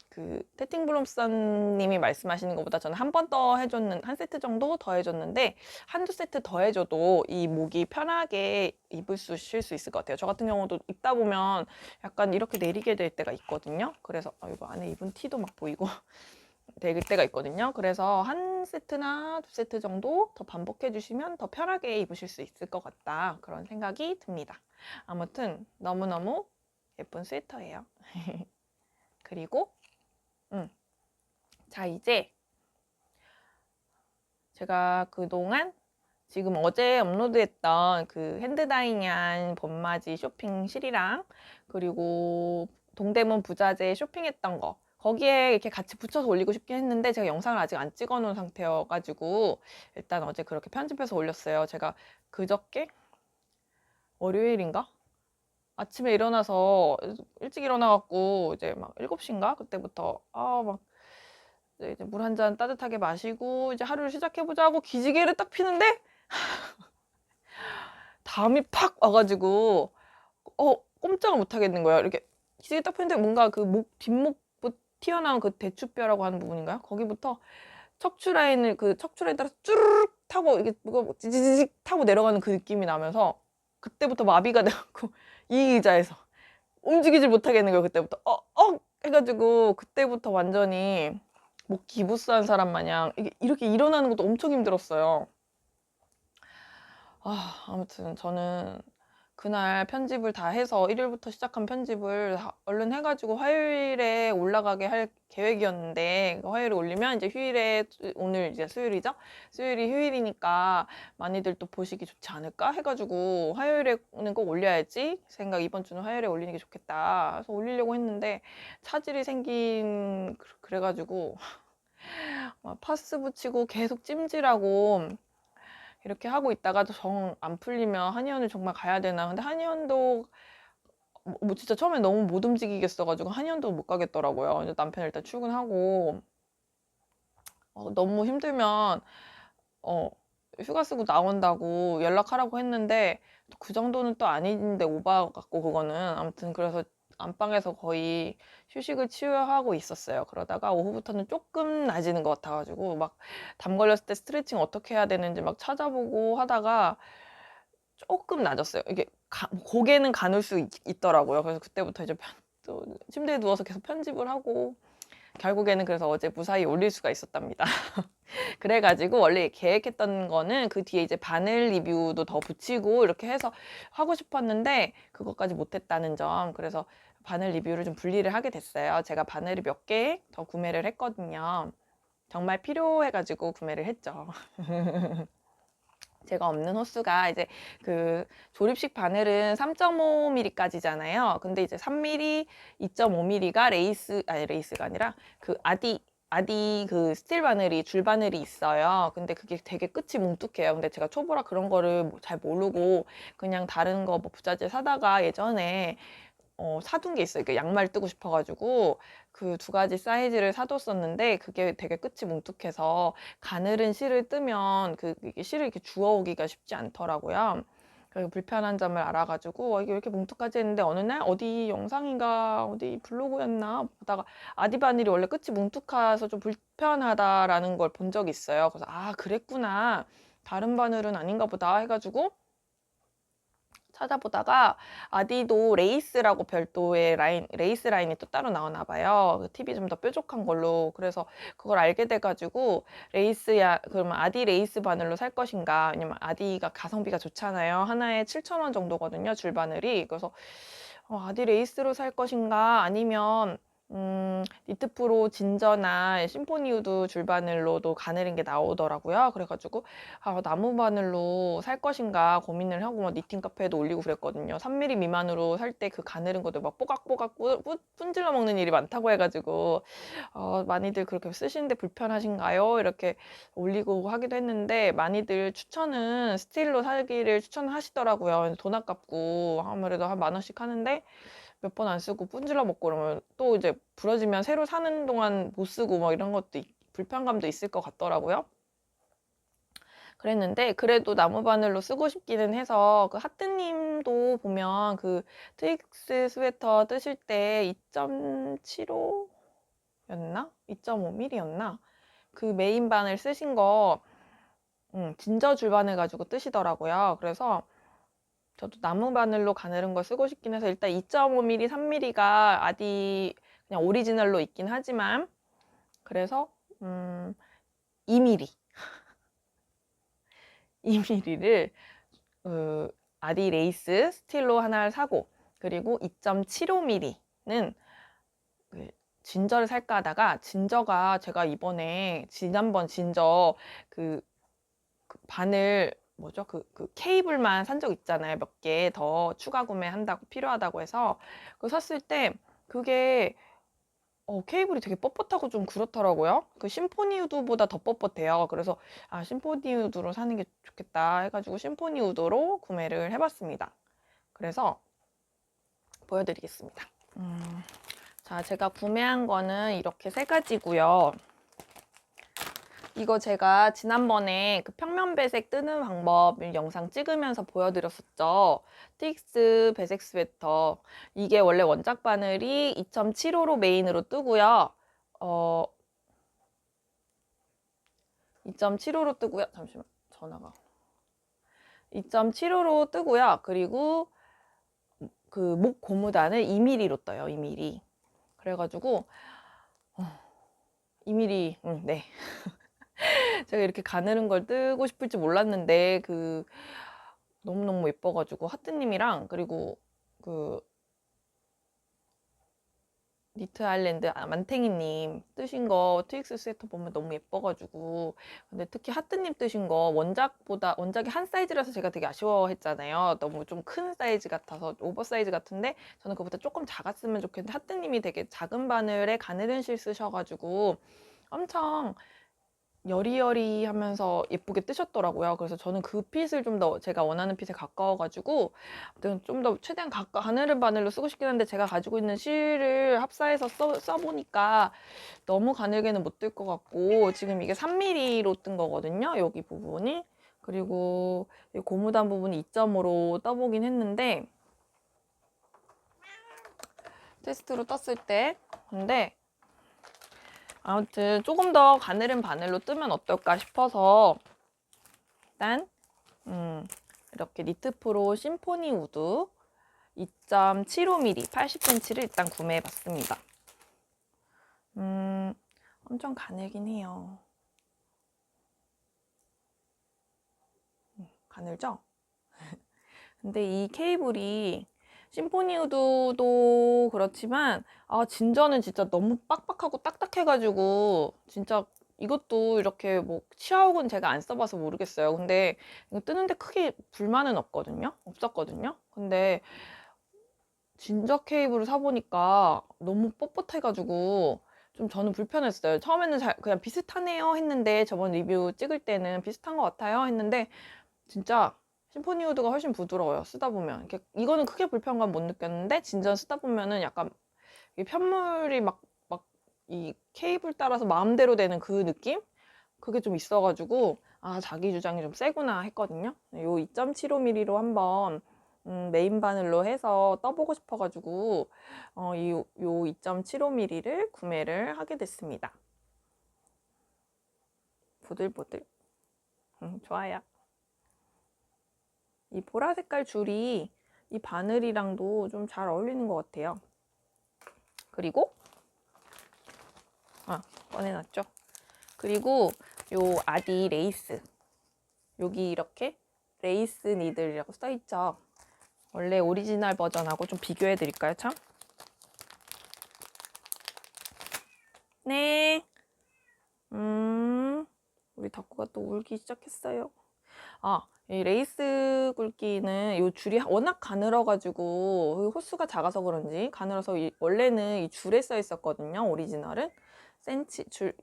그 테팅블롬선 님이 말씀하시는 것보다 저는 한 번 더 해줬는 한 세트 정도 더 해줬는데 한두 세트 더 해줘도 이 목이 편하게 쉴 수 있을 것 같아요. 저 같은 경우도 입다 보면 약간 이렇게 내리게 될 때가 있거든요. 그래서 이거 안에 입은 티도 막 보이고 될 때가 있거든요. 그래서 한 세트나 두 세트 정도 더 반복해 주시면 더 편하게 입으실 수 있을 것 같다, 그런 생각이 듭니다. 아무튼 너무너무 예쁜 스웨터예요. 그리고 자, 이제 제가 그동안 지금 어제 업로드했던 그 핸드다잉한 봄맞이 쇼핑 실이랑 그리고 동대문 부자재 쇼핑했던 거 거기에 이렇게 같이 붙여서 올리고 싶긴 했는데 제가 영상을 아직 안 찍어 놓은 상태여가지고 일단 어제 그렇게 편집해서 올렸어요. 제가 그저께 월요일인가? 아침에 일어나서 일찍 일어나갖고 이제 막 7시인가? 그때부터 막 이제 물 한 잔 따뜻하게 마시고 이제 하루를 시작해보자 하고 기지개를 딱 피는데 담이 팍 와가지고 꼼짝을 못 하겠는 거예요. 이렇게 기지개 딱 폈는데 뭔가 그 뒷목부터 튀어나온 그 대추뼈라고 하는 부분인가요? 거기부터 척추라인 따라서 쭈르륵 타고 이게 뭐가 지지직 타고 내려가는 그 느낌이 나면서 그때부터 마비가 돼갖고 이 의자에서 움직이질 못하겠는 거예요. 그때부터 해가지고 그때부터 완전히 목 기부스한 사람 마냥 이렇게 일어나는 것도 엄청 힘들었어요. 아무튼 저는 그날 편집을 다 해서 일요일부터 시작한 편집을 얼른 해가지고 화요일에 올라가게 할 계획이었는데, 화요일에 올리면 이제 휴일에, 오늘 이제 수요일이죠? 수요일이 휴일이니까 많이들 또 보시기 좋지 않을까 해가지고 화요일에는 꼭 올려야지 생각, 이번 주는 화요일에 올리는 게 좋겠다. 그래서 올리려고 했는데 차질이 생긴, 그래가지고 막 파스 붙이고 계속 찜질하고 이렇게 하고 있다가 정 안 풀리면 한의원을 정말 가야 되나. 근데 한의원도 뭐 진짜 처음에 너무 못 움직이겠어가지고 한의원도 못 가겠더라고요. 이제 남편 일단 출근하고 너무 힘들면 휴가 쓰고 나온다고 연락하라고 했는데 그 정도는 또 아닌데 오바 같고 그거는. 아무튼 그래서 안방에서 거의 휴식을 취하고 있었어요. 그러다가 오후부터는 조금 나아지는 것 같아가지고 막 담 걸렸을 때 스트레칭 어떻게 해야 되는지 막 찾아보고 하다가 조금 나아졌어요. 이게 고개는 가눌 수 있더라고요. 그래서 그때부터 이제 또 침대에 누워서 계속 편집을 하고 결국에는 그래서 어제 무사히 올릴 수가 있었답니다. 그래가지고 원래 계획했던 거는 그 뒤에 이제 바늘 리뷰도 더 붙이고 이렇게 해서 하고 싶었는데 그것까지 못했다는 점. 그래서 바늘 리뷰를 좀 분리를 하게 됐어요. 제가 바늘이 몇 개 더 구매를 했거든요. 정말 필요해가지고 구매를 했죠. 제가 없는 호수가 이제 그 조립식 바늘은 3.5mm까지잖아요. 근데 이제 3mm, 2.5mm가 레이스가 아니라 그 아디 그 스틸 바늘이, 줄 바늘이 있어요. 근데 그게 되게 끝이 뭉툭해요. 근데 제가 초보라 그런 거를 잘 모르고 그냥 다른 거 뭐 부자재 사다가 예전에 사둔 게 있어요. 그 양말 뜨고 싶어가지고 그 두 가지 사이즈를 사뒀었는데 그게 되게 끝이 뭉툭해서 가늘은 실을 뜨면 이게 실을 이렇게 주워오기가 쉽지 않더라고요. 그래서 불편한 점을 알아가지고 이게 왜 이렇게 뭉툭하지 했는데 어느 날 어디 영상인가 어디 블로그였나 보다가 아디바닐이 원래 끝이 뭉툭해서 좀 불편하다라는 걸 본 적이 있어요. 그래서 그랬구나. 다른 바늘은 아닌가 보다 해가지고 찾아보다가 아디도 레이스라고 별도의 레이스 라인이 또 따로 나오나 봐요. 그 팁이 좀 더 뾰족한 걸로. 그래서 그걸 알게 돼가지고 그러면 아디 레이스 바늘로 살 것인가. 왜냐면 아디가 가성비가 좋잖아요. 하나에 7,000원 정도거든요, 줄바늘이. 그래서 아디 레이스로 살 것인가 아니면 니트프로 진저나 심포니우드 줄바늘로도 가늘은 게 나오더라고요. 그래가지고 나무 바늘로 살 것인가 고민을 하고 막 니팅 카페에도 올리고 그랬거든요. 3mm 미만으로 살 때 그 가늘은 것들 막 뽀각뽀각 분질러 먹는 일이 많다고 해가지고 많이들 그렇게 쓰시는데 불편하신가요? 이렇게 올리고 하기도 했는데 많이들 추천은 스틸로 사기를 추천하시더라고요. 돈 아깝고 아무래도 한 10,000원씩 하는데 몇 번 안 쓰고 분질러 먹고 그러면 또 이제 부러지면 새로 사는 동안 못 쓰고 막 이런 것도 불편감도 있을 것 같더라고요. 그랬는데 그래도 나무 바늘로 쓰고 싶기는 해서 그 하트님도 보면 그 트윅스 스웨터 뜨실 때 2.75였나? 2.5mm였나? 그 메인 바늘 쓰신 거 진저 줄바늘 가지고 뜨시더라고요. 그래서 저도 나무 바늘로 가늘은 걸 쓰고 싶긴 해서 일단 2.5mm, 3mm가 아디 그냥 오리지널로 있긴 하지만 그래서 2mm 2mm를 아디 레이스 스틸로 하나를 사고 그리고 2.75mm는 진저를 살까 하다가 진저가 제가 이번에 지난번 진저 그 바늘 뭐죠? 그 케이블만 산 적 있잖아요. 몇 개 더 추가 구매한다고 필요하다고 해서 그거 샀을 때 그게 케이블이 되게 뻣뻣하고 좀 그렇더라고요. 그 심포니 우드보다 더 뻣뻣해요. 그래서 심포니 우드로 사는 게 좋겠다 해가지고 심포니 우드로 구매를 해봤습니다. 그래서 보여드리겠습니다. 자, 제가 구매한 거는 이렇게 세 가지고요. 이거 제가 지난번에 그 평면 배색 뜨는 방법 영상 찍으면서 보여드렸었죠. 트윅스 배색 스웨터. 이게 원래 원작 바늘이 2.75로 메인으로 뜨고요. 2.75로 뜨고요. 잠시만, 전화가. 2.75로 뜨고요. 그리고 그 목 고무단을 2mm로 떠요. 2mm. 그래가지고 2mm, 네. 제가 이렇게 가느른 걸 뜨고 싶을지 몰랐는데 그 너무너무 예뻐가지고 하트님이랑 그리고 그 니트 아일랜드 만탱이님 뜨신 거 트윅스 스웨터 보면 너무 예뻐가지고 근데 특히 하트님 뜨신 거 원작이 한 사이즈라서 제가 되게 아쉬워했잖아요. 너무 좀 큰 사이즈 같아서 오버 사이즈 같은데 저는 그보다 조금 작았으면 좋겠는데 하트님이 되게 작은 바늘에 가느른 실 쓰셔가지고 엄청 여리여리하면서 예쁘게 뜨셨더라고요. 그래서 저는 그 핏을 좀 더 제가 원하는 핏에 가까워가지고 좀 더 최대한 가느른 바늘로 쓰고 싶긴 한데 제가 가지고 있는 실을 합사해서 써보니까 너무 가늘게는 못 뜰 것 같고 지금 이게 3mm로 뜬 거거든요. 여기 부분이. 그리고 이 고무단 부분이 2.5로 떠보긴 했는데 테스트로 떴을 때 근데 아무튼 조금 더 가느른 바늘로 뜨면 어떨까 싶어서 일단 이렇게 니트프로 심포니 우드 2.75mm 80cm를 일단 구매해 봤습니다. 엄청 가늘긴 해요. 가늘죠? 근데 이 케이블이 심포니 우드도 그렇지만 진저는 진짜 너무 빡빡하고 딱딱해가지고 진짜 이것도 이렇게 뭐 치아옥은 제가 안 써봐서 모르겠어요. 근데 이거 뜨는데 크게 불만은 없었거든요. 근데 진저 케이블을 사보니까 너무 뻣뻣해가지고 좀 저는 불편했어요. 처음에는 그냥 비슷하네요 했는데 저번 리뷰 찍을 때는 비슷한 것 같아요 했는데 진짜 심포니 우드가 훨씬 부드러워요. 쓰다 보면 이거는 크게 불편감 못 느꼈는데 진저 쓰다 보면은 약간 이 편물이 막 이 케이블 따라서 마음대로 되는 그 느낌? 그게 좀 있어가지고 자기 주장이 좀 세구나 했거든요. 요 2.75mm로 한번 메인 바늘로 해서 떠보고 싶어가지고 요 2.75mm를 구매를 하게 됐습니다. 보들보들. 좋아요. 이 보라 색깔 줄이 이 바늘이랑도 좀 잘 어울리는 것 같아요. 그리고 꺼내놨죠. 그리고 요 아디 레이스 여기 이렇게 레이스 니들이라고 써있죠. 원래 오리지널 버전하고 좀 비교해 드릴까요? 참? 네. 우리 덕구가 또 울기 시작했어요. 이 레이스 굵기는 이 줄이 워낙 가늘어가지고 호수가 작아서 그런지 가늘어서 원래는 이 줄에 써 있었거든요. 오리지널은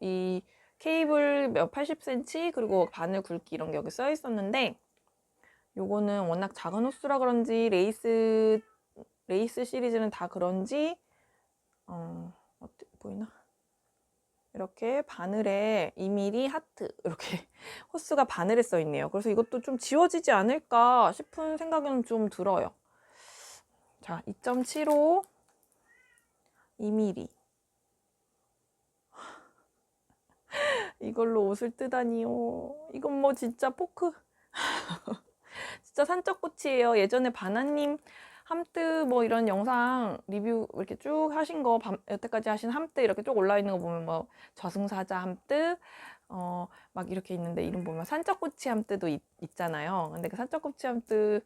이 케이블 몇 80cm 그리고 바늘 굵기 이런 게 여기 써 있었는데 요거는 워낙 작은 호수라 그런지 레이스 시리즈는 다 그런지 어떻게 보이나? 이렇게 바늘에 2mm 하트 이렇게 호수가 바늘에 써 있네요. 그래서 이것도 좀 지워지지 않을까 싶은 생각은 좀 들어요. 자, 2.75 2mm 이걸로 옷을 뜨다니요. 이건 뭐 진짜 포크 진짜 산적꽃이에요. 예전에 바나님 함뜨 뭐 이런 영상 리뷰 이렇게 쭉 하신 거 여태까지 하신 함뜨 이렇게 쭉 올라 있는 거 보면 뭐 저승사자 함뜨 막 이렇게 있는데 이름 보면 산적꼬치 함뜨도 있잖아요. 근데 그 산적꼬치 함뜨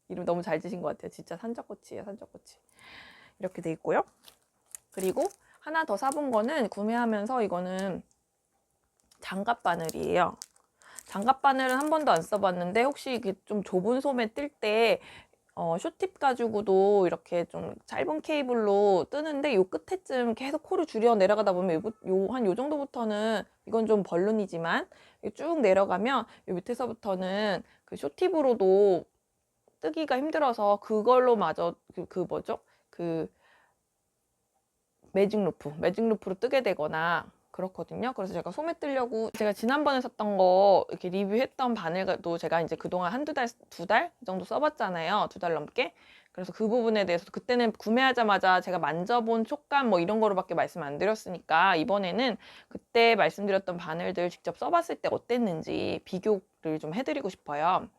이름 너무 잘 지신 것 같아요. 진짜 산적꼬치예요. 산적꼬치 이렇게 돼 있고요. 그리고 하나 더 사본 거는 구매하면서 이거는 장갑 바늘이에요. 장갑 바늘은 한 번도 안 써봤는데 혹시 이게 좀 좁은 소매 뜰 때 숏팁 가지고도 이렇게 좀 짧은 케이블로 뜨는데 요 끝에쯤 계속 코를 줄여 내려가다 보면 한 요 정도부터는 이건 좀 벌룬이지만 쭉 내려가면 요 밑에서부터는 그 숏팁으로도 뜨기가 힘들어서 그걸로 마저 뭐죠? 그 매직 루프로 뜨게 되거나 그렇거든요. 그래서 제가 소매 뜨려고 제가 지난번에 샀던 거 이렇게 리뷰했던 바늘도 제가 이제 그동안 한두 달, 2달 정도 써봤잖아요. 2달 넘게. 그래서 그 부분에 대해서 그때는 구매하자마자 제가 만져본 촉감 뭐 이런 거로밖에 말씀 안 드렸으니까 이번에는 그때 말씀드렸던 바늘들 직접 써봤을 때 어땠는지 비교를 좀 해드리고 싶어요.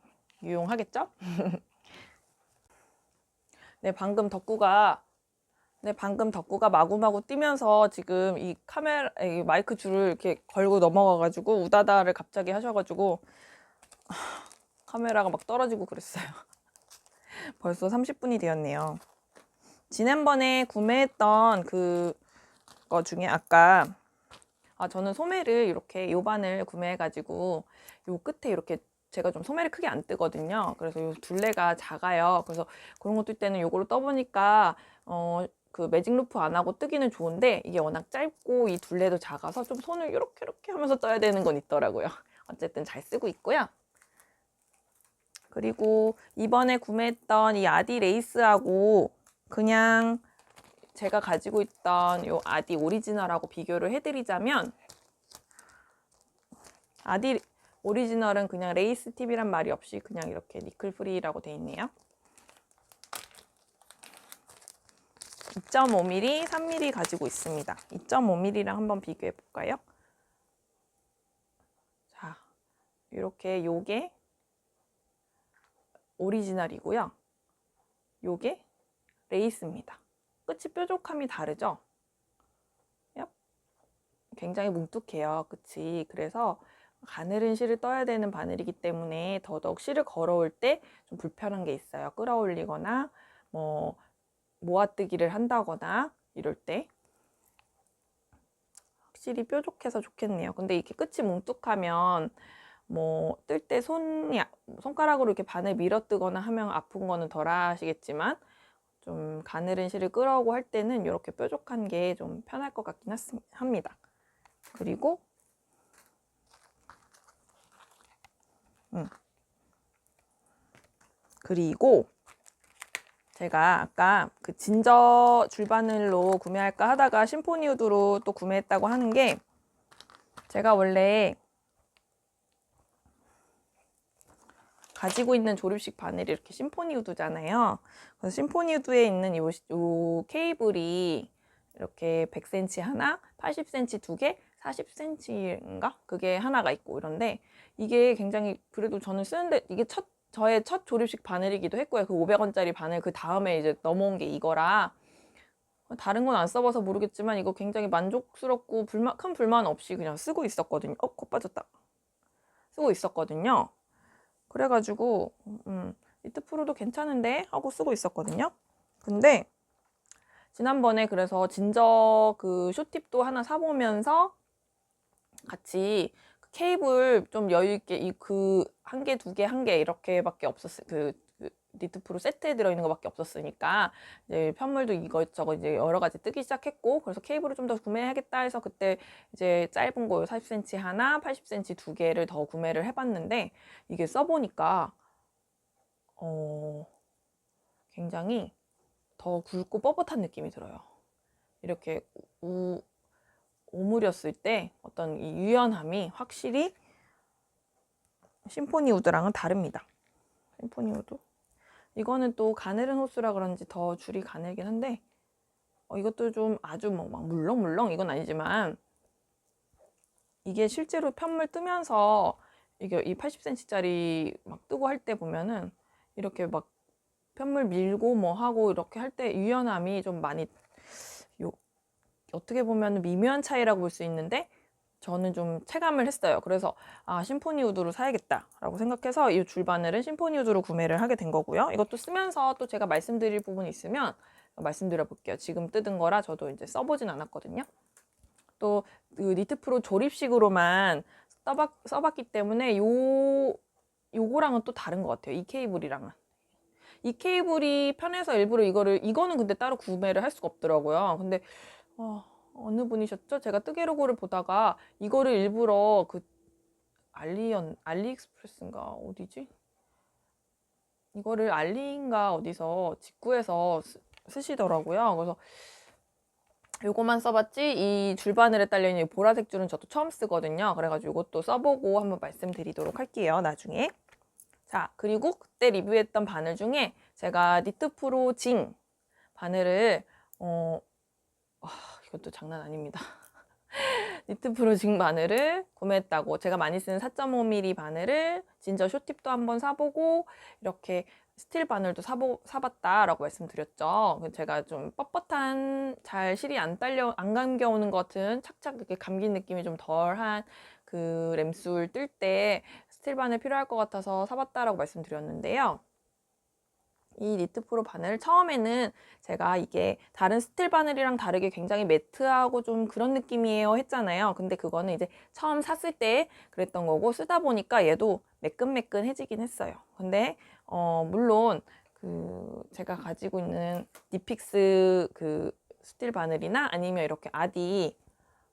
유용하겠죠? 방금 덕구가 마구마구 뛰면서 지금 이 마이크 줄을 이렇게 걸고 넘어가가지고 우다다를 갑자기 하셔가지고 카메라가 막 떨어지고 그랬어요. 벌써 30분이 되었네요. 지난번에 구매했던 그거 중에 아까 저는 소매를 이렇게 요 바늘 구매해가지고 요 끝에 이렇게 제가 좀 소매를 크게 안 뜨거든요. 그래서 요 둘레가 작아요. 그래서 그런 거 뜰 때는 요거로 떠보니까 그 매직 루프 안 하고 뜨기는 좋은데 이게 워낙 짧고 이 둘레도 작아서 좀 손을 이렇게 하면서 떠야 되는 건 있더라고요. 어쨌든 잘 쓰고 있고요. 그리고 이번에 구매했던 이 아디 레이스하고 그냥 제가 가지고 있던 요 아디 오리지널하고 비교를 해드리자면 아디 오리지널은 그냥 레이스 팁이란 말이 없이 그냥 이렇게 니클 프리라고 돼 있네요. 2.5mm, 3mm 가지고 있습니다. 2.5mm랑 한번 비교해 볼까요? 자, 이렇게 요게 오리지널이고요. 요게 레이스입니다. 끝이 뾰족함이 다르죠? 굉장히 뭉툭해요. 끝이. 그래서 가늘은 실을 떠야 되는 바늘이기 때문에 더더욱 실을 걸어올 때 좀 불편한 게 있어요. 끌어올리거나 뭐 모아뜨기를 한다거나 이럴 때 확실히 뾰족해서 좋겠네요. 근데 이렇게 끝이 뭉툭하면 뭐 뜰 때 손가락으로 이렇게 바늘 밀어뜨거나 하면 아픈 거는 덜 하시겠지만 좀 가늘은 실을 끌어오고 할 때는 이렇게 뾰족한 게 좀 편할 것 같긴 합니다. 그리고 제가 아까 그 진저 줄바늘로 구매할까 하다가 심포니 우드로 또 구매했다고 하는 게 제가 원래 가지고 있는 조립식 바늘이 이렇게 심포니 우드잖아요. 그래서 심포니 우드에 있는 요 케이블이 이렇게 100cm 하나, 80cm 두 개, 40cm인가? 그게 하나가 있고 이런데 이게 굉장히 그래도 저는 쓰는데 이게 저의 첫 조립식 바늘이기도 했고요. 그 500원짜리 바늘 그 다음에 이제 넘어온 게 이거라 다른 건 안 써봐서 모르겠지만 이거 굉장히 만족스럽고 큰 불만 없이 그냥 쓰고 있었거든요. 코 빠졌다. 쓰고 있었거든요. 그래가지고 니트 프로도 괜찮은데 하고 쓰고 있었거든요. 근데 지난번에 그래서 진저 그 쇼팁도 하나 사보면서 같이 케이블 좀 여유 있게 한 개, 두 개, 한 개 이렇게밖에 없었어요. 그 니트 프로 세트에 들어있는 것밖에 없었으니까 이제 편물도 이것저것 이제 여러 가지 뜨기 시작했고 그래서 케이블을 좀 더 구매해야겠다 해서 그때 이제 짧은 거 40cm 하나, 80cm 두 개를 더 구매를 해봤는데 이게 써보니까 굉장히 더 굵고 뻣뻣한 느낌이 들어요. 이렇게 오므렸을 때 어떤 이 유연함이 확실히 심포니 우드랑은 다릅니다. 심포니 우드. 이거는 또 가늘은 호수라 그런지 더 줄이 가늘긴 한데 이것도 좀 아주 뭐 막 물렁물렁 이건 아니지만 이게 실제로 편물 뜨면서 이게 이 80cm짜리 막 뜨고 할 때 보면은 이렇게 막 편물 밀고 뭐 하고 이렇게 할 때 유연함이 좀 많이 어떻게 보면 미묘한 차이라고 볼 수 있는데 저는 좀 체감을 했어요. 그래서 심포니 우드로 사야겠다라고 생각해서 이 줄바늘은 심포니 우드로 구매를 하게 된 거고요. 이것도 쓰면서 또 제가 말씀드릴 부분이 있으면 말씀드려 볼게요. 지금 뜯은 거라 저도 이제 써보진 않았거든요. 또 그 니트 프로 조립식으로만 써봤기 때문에 요거랑은 또 다른 것 같아요. 이 케이블이랑은. 이 케이블이 편해서 일부러 이거는 근데 따로 구매를 할 수가 없더라고요. 근데 어느 분이셨죠? 제가 뜨개로고를 보다가 이거를 일부러 그 알리익스프레스인가 어디지? 이거를 알리인가 어디서 직구해서 쓰시더라고요. 그래서 요거만 써봤지 이 줄바늘에 딸려있는 이 보라색 줄은 저도 처음 쓰거든요. 그래가지고 이것도 써보고 한번 말씀드리도록 할게요. 나중에. 자, 그리고 그때 리뷰했던 바늘 중에 제가 니트 프로 징 바늘을 이것도 장난 아닙니다. 니트 프로 징 바늘을 구매했다고 제가 많이 쓰는 4.5mm 바늘을 진저 쇼팁도 한번 사보고 이렇게 스틸 바늘도 사봤다라고 말씀드렸죠. 제가 좀 뻣뻣한, 잘 실이 안 감겨오는 것 같은 착착 이렇게 감긴 느낌이 좀 덜한 그 램술 뜰 때 스틸 바늘 필요할 것 같아서 사봤다라고 말씀드렸는데요. 이 니트 프로 바늘 처음에는 제가 이게 다른 스틸 바늘이랑 다르게 굉장히 매트하고 좀 그런 느낌이에요 했잖아요. 근데 그거는 이제 처음 샀을 때 그랬던 거고, 쓰다 보니까 얘도 매끈매끈해지긴 했어요. 근데 물론 그 제가 가지고 있는 니픽스 그 스틸 바늘이나 아니면 이렇게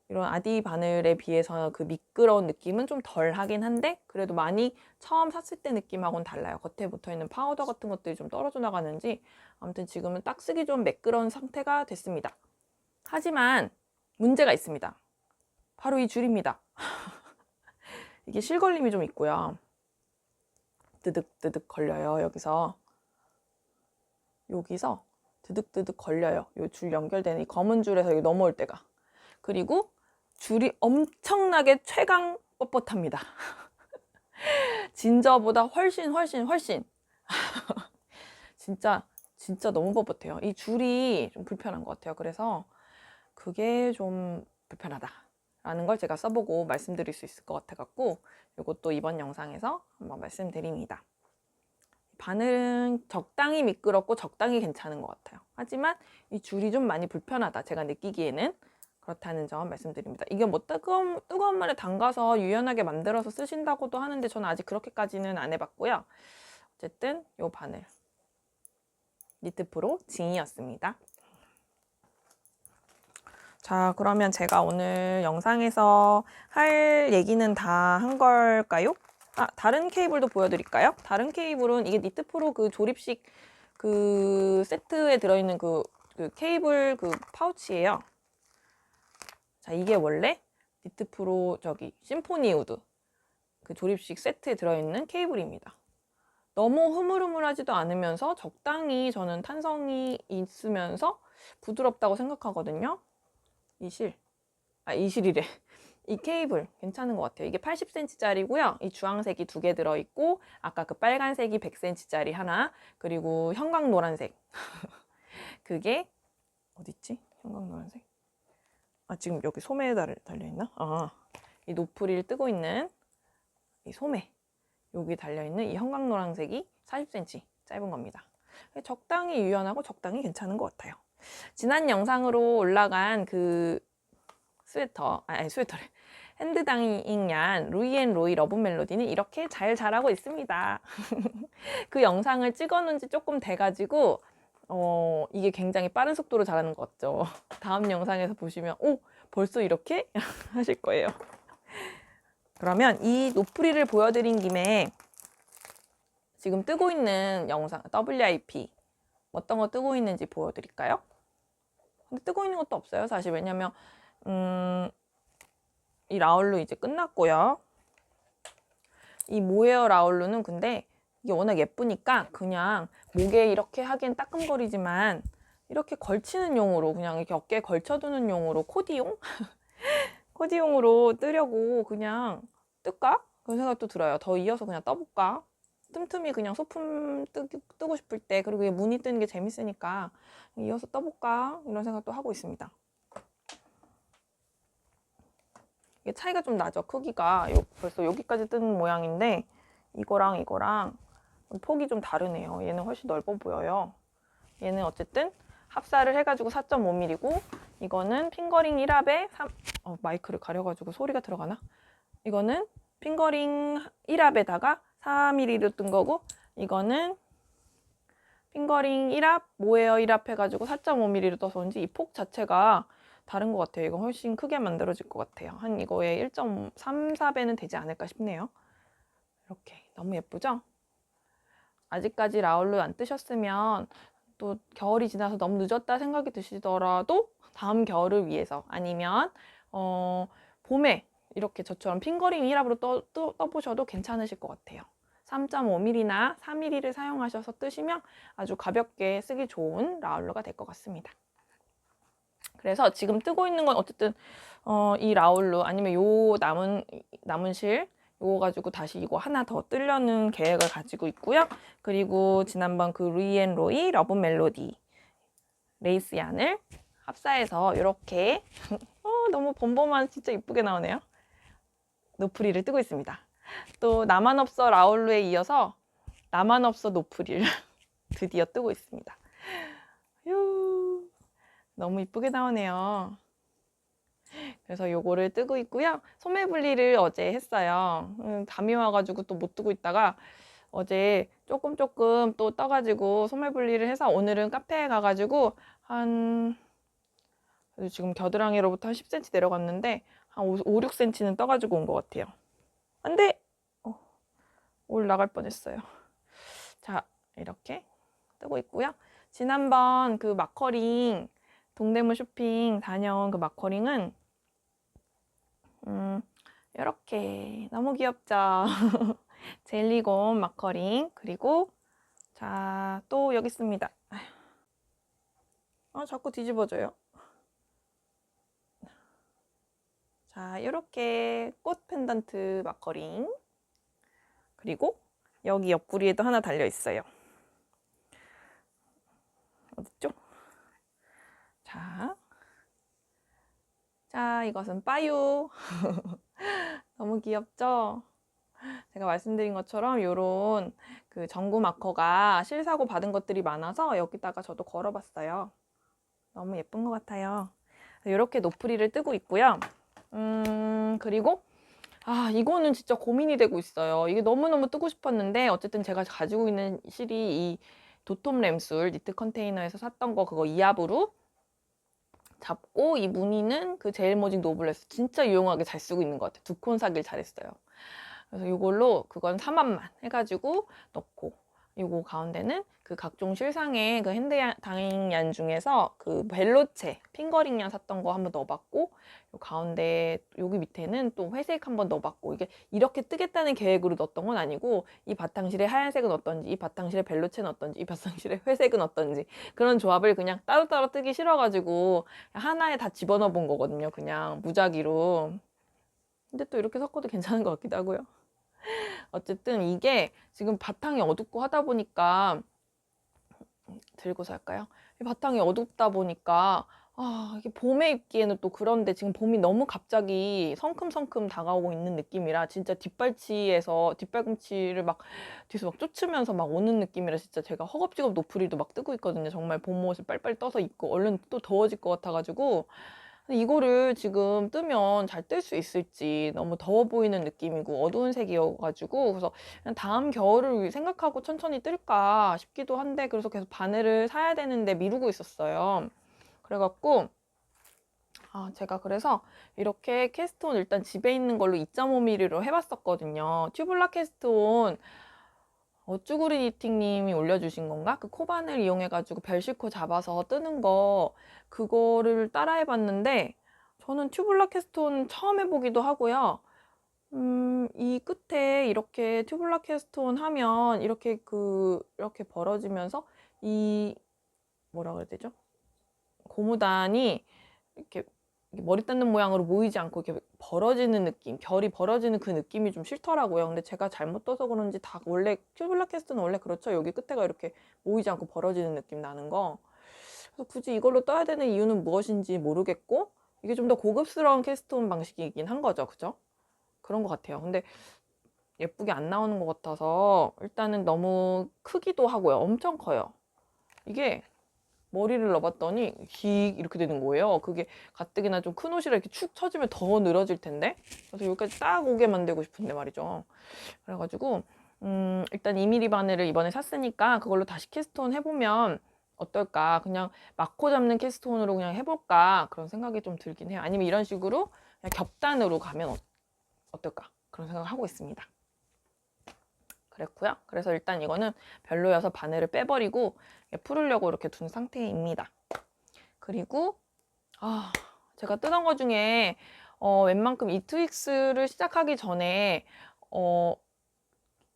이런 아디 바늘에 비해서 그 미끄러운 느낌은 좀 덜 하긴 한데, 그래도 많이 처음 샀을 때 느낌하고는 달라요. 겉에 붙어있는 파우더 같은 것들이 좀 떨어져 나가는지 아무튼 지금은 딱 쓰기 좀 매끄러운 상태가 됐습니다. 하지만 문제가 있습니다. 바로 이 줄입니다. 이게 실걸림이 좀 있고요. 드득드득 걸려요. 여기서 드득드득 걸려요. 이 줄 연결되는 이 검은 줄에서 여기 넘어올 때가. 그리고 줄이 엄청나게 최강 뻣뻣합니다. 진저보다 훨씬 진짜 너무 뻣뻣해요. 이 줄이 좀 불편한 것 같아요. 그래서 그게 좀 불편하다라는 걸 제가 써보고 말씀드릴 수 있을 것 같아갖고 이것도 이번 영상에서 한번 말씀드립니다. 바늘은 적당히 미끄럽고 적당히 괜찮은 것 같아요. 하지만 이 줄이 좀 많이 불편하다, 제가 느끼기에는. 그렇다는 점 말씀드립니다. 이게 뭐 뜨거운 물에 담가서 유연하게 만들어서 쓰신다고도 하는데 저는 아직 그렇게까지는 안 해봤고요. 어쨌든 이 바늘 니트 프로 징이었습니다. 자, 그러면 제가 오늘 영상에서 할 얘기는 다 한 걸까요? 다른 케이블도 보여드릴까요? 다른 케이블은 이게 니트 프로 그 조립식 그 세트에 들어있는 그 케이블 그 파우치예요. 자, 이게 원래 니트 프로 심포니 우드 그 조립식 세트에 들어있는 케이블입니다. 너무 흐물흐물하지도 않으면서 적당히 저는 탄성이 있으면서 부드럽다고 생각하거든요. 이 실이래. 이 케이블 괜찮은 것 같아요. 이게 80cm짜리고요. 이 주황색이 2개 들어있고, 아까 그 빨간색이 100cm짜리 하나, 그리고 형광 노란색. 그게 어딨지? 형광 노란색? 지금 여기 소매에 달려있나? 이 노프리를 뜨고 있는 이 소매, 여기 달려있는 이 형광 노란색이 40cm 짧은 겁니다. 적당히 유연하고 적당히 괜찮은 것 같아요. 지난 영상으로 올라간 그 스웨터래. 핸드다잉얀 루이앤로이 러브 멜로디는 이렇게 잘 자라고 있습니다. 그 영상을 찍어놓은 지 조금 돼가지고 이게 굉장히 빠른 속도로 자라는 것 같죠. 다음 영상에서 보시면 벌써 이렇게? 하실 거예요. 그러면 이 노프리를 보여드린 김에 지금 뜨고 있는 영상 WIP 어떤 거 뜨고 있는지 보여드릴까요? 근데 뜨고 있는 것도 없어요, 사실. 왜냐면 이 라울루 이제 끝났고요. 이 모헤어 라울루는 근데 이게 워낙 예쁘니까 그냥 목에 이렇게 하기엔 따끔거리지만 이렇게 걸치는 용으로, 그냥 이렇게 어깨에 걸쳐두는 용으로, 코디용? 코디용으로 뜨려고 그냥 뜰까? 그런 생각도 들어요. 더 이어서 그냥 떠볼까? 틈틈이 그냥 소품 뜨고 싶을 때, 그리고 이게 무늬 뜨는 게 재밌으니까 이어서 떠볼까? 이런 생각도 하고 있습니다. 이게 차이가 좀 나죠. 크기가 벌써 여기까지 뜨는 모양인데 이거랑 폭이 좀 다르네요. 얘는 훨씬 넓어 보여요. 얘는 어쨌든 합사를 해가지고 4.5mm고 이거는 핑거링 1합에 마이크를 가려가지고 소리가 들어가나? 이거는 핑거링 1합에다가 4mm로 뜬 거고, 이거는 핑거링 1합, 모헤어 1합 해가지고 4.5mm로 떠서 그런지 이 폭 자체가 다른 것 같아요. 이건 훨씬 크게 만들어질 것 같아요. 한 이거에 1.34배는 되지 않을까 싶네요. 이렇게 너무 예쁘죠? 아직까지 라울루 안 뜨셨으면 또 겨울이 지나서 너무 늦었다 생각이 드시더라도 다음 겨울을 위해서, 아니면 봄에 이렇게 저처럼 핑거링 1합으로 떠보셔도 괜찮으실 것 같아요. 3.5mm나 4mm를 사용하셔서 뜨시면 아주 가볍게 쓰기 좋은 라울루가 될 것 같습니다. 그래서 지금 뜨고 있는 건 어쨌든 이 라울루 아니면 요 남은 실, 이거 가지고 다시 이거 하나 더 뜨려는 계획을 가지고 있고요. 그리고 지난번 그 루이앤로이 러브 멜로디 레이스 얀을 합사해서 이렇게 너무 범범한 진짜 이쁘게 나오네요. 노프리를 뜨고 있습니다. 또 나만 없어 라울루에 이어서 나만 없어 노프리를 드디어 뜨고 있습니다. 휴, 너무 이쁘게 나오네요. 그래서 요거를 뜨고 있고요. 소매 분리를 어제 했어요. 담이 와가지고 또 못 뜨고 있다가 어제 조금 또 떠가지고 소매 분리를 해서 오늘은 카페에 가가지고 지금 겨드랑이로부터 한 10cm 내려갔는데 한 5, 6cm는 떠가지고 온 것 같아요. 안 돼! 올라갈 뻔했어요. 자, 이렇게 뜨고 있고요. 지난번 그 마커링 동대문 쇼핑 다녀온 그 마커링은 이렇게 너무 귀엽죠? 젤리곰 마커링. 그리고 자, 또 여기 있습니다. 자꾸 뒤집어져요. 자, 이렇게 꽃 펜던트 마커링. 그리고 여기 옆구리에도 하나 달려 있어요. 어딨죠? 자, 이것은 빠유. 너무 귀엽죠? 제가 말씀드린 것처럼 요런 그 전구 마커가 실사고 받은 것들이 많아서 여기다가 저도 걸어봤어요. 너무 예쁜 것 같아요. 이렇게 노프리를 뜨고 있고요. 그리고 이거는 진짜 고민이 되고 있어요. 이게 너무너무 뜨고 싶었는데 어쨌든 제가 가지고 있는 실이 이 도톰 램술 니트 컨테이너에서 샀던 거 그거 이압으로 잡고 이 무늬는 그 제일모직 노블레스 진짜 유용하게 잘 쓰고 있는 것 같아요. 두 콘 사길 잘했어요. 그래서 이걸로 그건 4만만 해가지고 넣고 요거 가운데는 그 각종 실상의 그 핸드 다잉 중에서 그 벨로체 핑거링 양 샀던 거 한번 넣어봤고 요 가운데 여기 밑에는 또 회색 한번 넣어봤고 이게 이렇게 뜨겠다는 계획으로 넣었던 건 아니고 이 바탕실에 하얀색은 어떤지 이 바탕실에 벨로체는 어떤지 이 바탕실에 회색은 어떤지 그런 조합을 그냥 따로따로 뜨기 싫어가지고 하나에 다 집어넣어 본 거거든요. 그냥 무작위로. 근데 또 이렇게 섞어도 괜찮은 것 같기도 하고요. 어쨌든 이게 지금 바탕이 어둡고 하다 보니까 들고서 할까요? 바탕이 어둡다 보니까 이게 봄에 입기에는 또 그런데 지금 봄이 너무 갑자기 성큼성큼 다가오고 있는 느낌이라 진짜 뒷발꿈치를 막 뒤에서 막 쫓으면서 막 오는 느낌이라 진짜 제가 허겁지겁 노프리도 막 뜨고 있거든요. 정말 봄옷을 빨빨 떠서 입고 얼른 또 더워질 것 같아가지고 이거를 지금 뜨면 잘 뜰 수 있을지 너무 더워 보이는 느낌이고 어두운 색이어가지고 그래서 그냥 다음 겨울을 생각하고 천천히 뜰까 싶기도 한데 그래서 계속 바늘을 사야 되는데 미루고 있었어요. 그래갖고 제가 그래서 이렇게 캐스트온 일단 집에 있는 걸로 2.5mm로 해봤었거든요. 튜블라 캐스트온 쭈구리 니팅님이 올려주신 건가? 그 코바늘 이용해가지고 별실코 잡아서 뜨는 거 그거를 따라해봤는데 저는 튜블라 캐스톤 처음 해보기도 하고요. 이 끝에 이렇게 튜블라 캐스톤 하면 이렇게 이렇게 벌어지면서 이 뭐라 그래야 되죠? 고무단이 이렇게 머리 닿는 모양으로 모이지 않고 이렇게 벌어지는 느낌, 결이 벌어지는 그 느낌이 좀 싫더라고요. 근데 제가 잘못 떠서 그런지 다 원래 튜블라 캐스트는 원래 그렇죠. 여기 끝에가 이렇게 모이지 않고 벌어지는 느낌 나는 거. 그래서 굳이 이걸로 떠야 되는 이유는 무엇인지 모르겠고 이게 좀 더 고급스러운 캐스트온 방식이긴 한 거죠. 그죠? 그런 것 같아요. 근데 예쁘게 안 나오는 것 같아서 일단은 너무 크기도 하고요. 엄청 커요. 이게 머리를 넣어봤더니 휙 이렇게 되는 거예요. 그게 가뜩이나 좀 큰 옷이라 이렇게 축 처지면 더 늘어질 텐데. 그래서 여기까지 딱 오게 만들고 싶은데 말이죠. 그래가지고 일단 2mm 바늘을 이번에 샀으니까 그걸로 다시 캐스트온 해보면 어떨까. 그냥 마코 잡는 캐스트온으로 그냥 해볼까 그런 생각이 좀 들긴 해요. 아니면 이런 식으로 그냥 겹단으로 가면 어떨까 그런 생각을 하고 있습니다. 그랬고요. 그래서 일단 이거는 별로여서 바늘을 빼버리고 풀으려고 이렇게 둔 상태입니다. 그리고 제가 뜨던 거 중에 웬만큼 이 트윅스를 시작하기 전에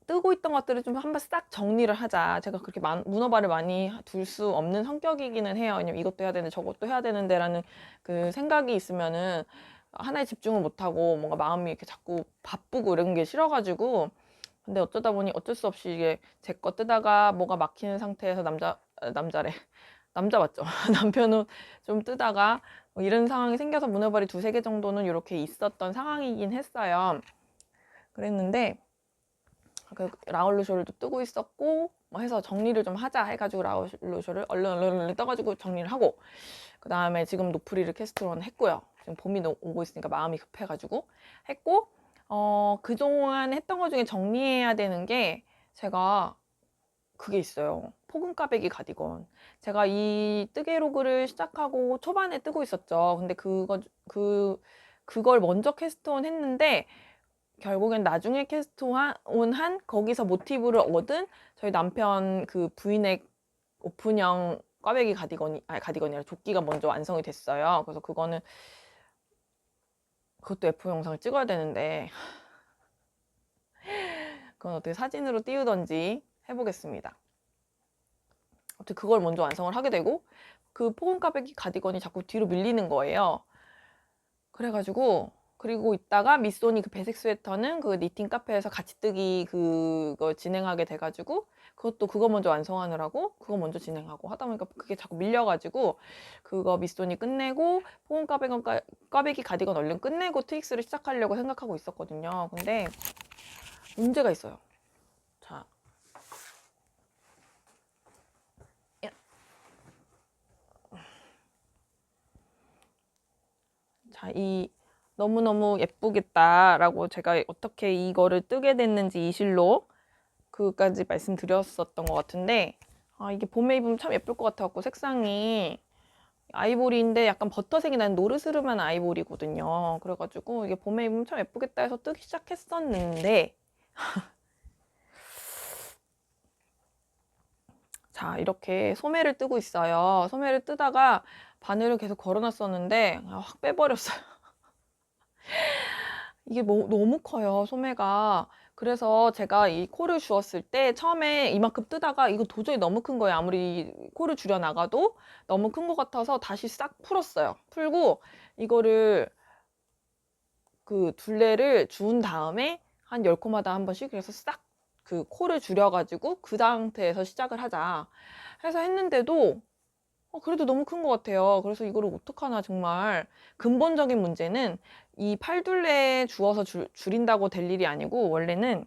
뜨고 있던 것들을 좀 한번 싹 정리를 하자. 제가 그렇게 문어발을 많이 둘 수 없는 성격이기는 해요. 왜냐면 이것도 해야 되는데 저것도 해야 되는데 라는 그 생각이 있으면은 하나에 집중을 못하고 뭔가 마음이 이렇게 자꾸 바쁘고 이런 게 싫어가지고. 근데 어쩌다 보니 어쩔 수 없이 이게 제 거 뜨다가 뭐가 막히는 상태에서 남자래. 남자 맞죠? 남편은 좀 뜨다가 뭐 이런 상황이 생겨서 문어발이 2-3개 정도는 이렇게 있었던 상황이긴 했어요. 그랬는데 그 라울루쇼를 뜨고 있었고 뭐 해서 정리를 좀 하자 해가지고 라울루쇼를 얼른 떠가지고 정리를 하고, 그 다음에 지금 노프리를 캐스트론 했고요. 지금 봄이 오고 있으니까 마음이 급해가지고 했고, 그동안 했던 것 중에 정리해야 되는 게 제가 그게 있어요. 포근 까베기 가디건. 제가 이 뜨개로그를 시작하고 초반에 뜨고 있었죠. 근데 그걸 먼저 캐스트온 했는데 결국엔 나중에 캐스트온 한 거기서 모티브를 얻은 저희 남편 그 브이넥 오픈형 꽈배기 가디건이 아니라 조끼가 먼저 완성이 됐어요. 그래서 그것도 F 영상을 찍어야 되는데 그건 어떻게 사진으로 띄우던지 해보겠습니다. 어떻게 그걸 먼저 완성을 하게 되고 그 포근 꽈배기 가디건이 자꾸 뒤로 밀리는 거예요. 그래가지고 그리고 있다가 미소니 그 배색 스웨터는 그 니팅 카페에서 같이 뜨기 그거 진행하게 돼가지고 그거 먼저 완성하느라고 그거 먼저 진행하고 하다 보니까 그게 자꾸 밀려가지고 그거 미소니 끝내고 포근 꽈배기 가디건 얼른 끝내고 트윅스를 시작하려고 생각하고 있었거든요. 근데 문제가 있어요. 이 너무너무 예쁘겠다라고 제가 어떻게 이거를 뜨게 됐는지 이 실로 그까지 말씀드렸었던 것 같은데, 이게 봄에 입으면 참 예쁠 것 같아갖고 색상이 아이보리인데 약간 버터색이 나는 노르스름한 아이보리거든요. 그래가지고 이게 봄에 입으면 참 예쁘겠다 해서 뜨기 시작했었는데 자, 이렇게 소매를 뜨고 있어요. 소매를 뜨다가 바늘을 계속 걸어놨었는데 확 빼버렸어요. 이게 너무 커요, 소매가. 그래서 제가 이 코를 주었을 때 처음에 이만큼 뜨다가 이거 도저히 너무 큰 거예요. 아무리 코를 줄여 나가도 너무 큰 것 같아서 다시 싹 풀었어요. 풀고 이거를 그 둘레를 주운 다음에 한 10코마다 한 번씩 그래서 싹 그 코를 줄여가지고 그 상태에서 시작을 하자 해서 했는데도 그래도 너무 큰 것 같아요. 그래서 이거를 어떡하나 정말. 근본적인 문제는 이 팔둘레에 주어서 줄인다고 될 일이 아니고, 원래는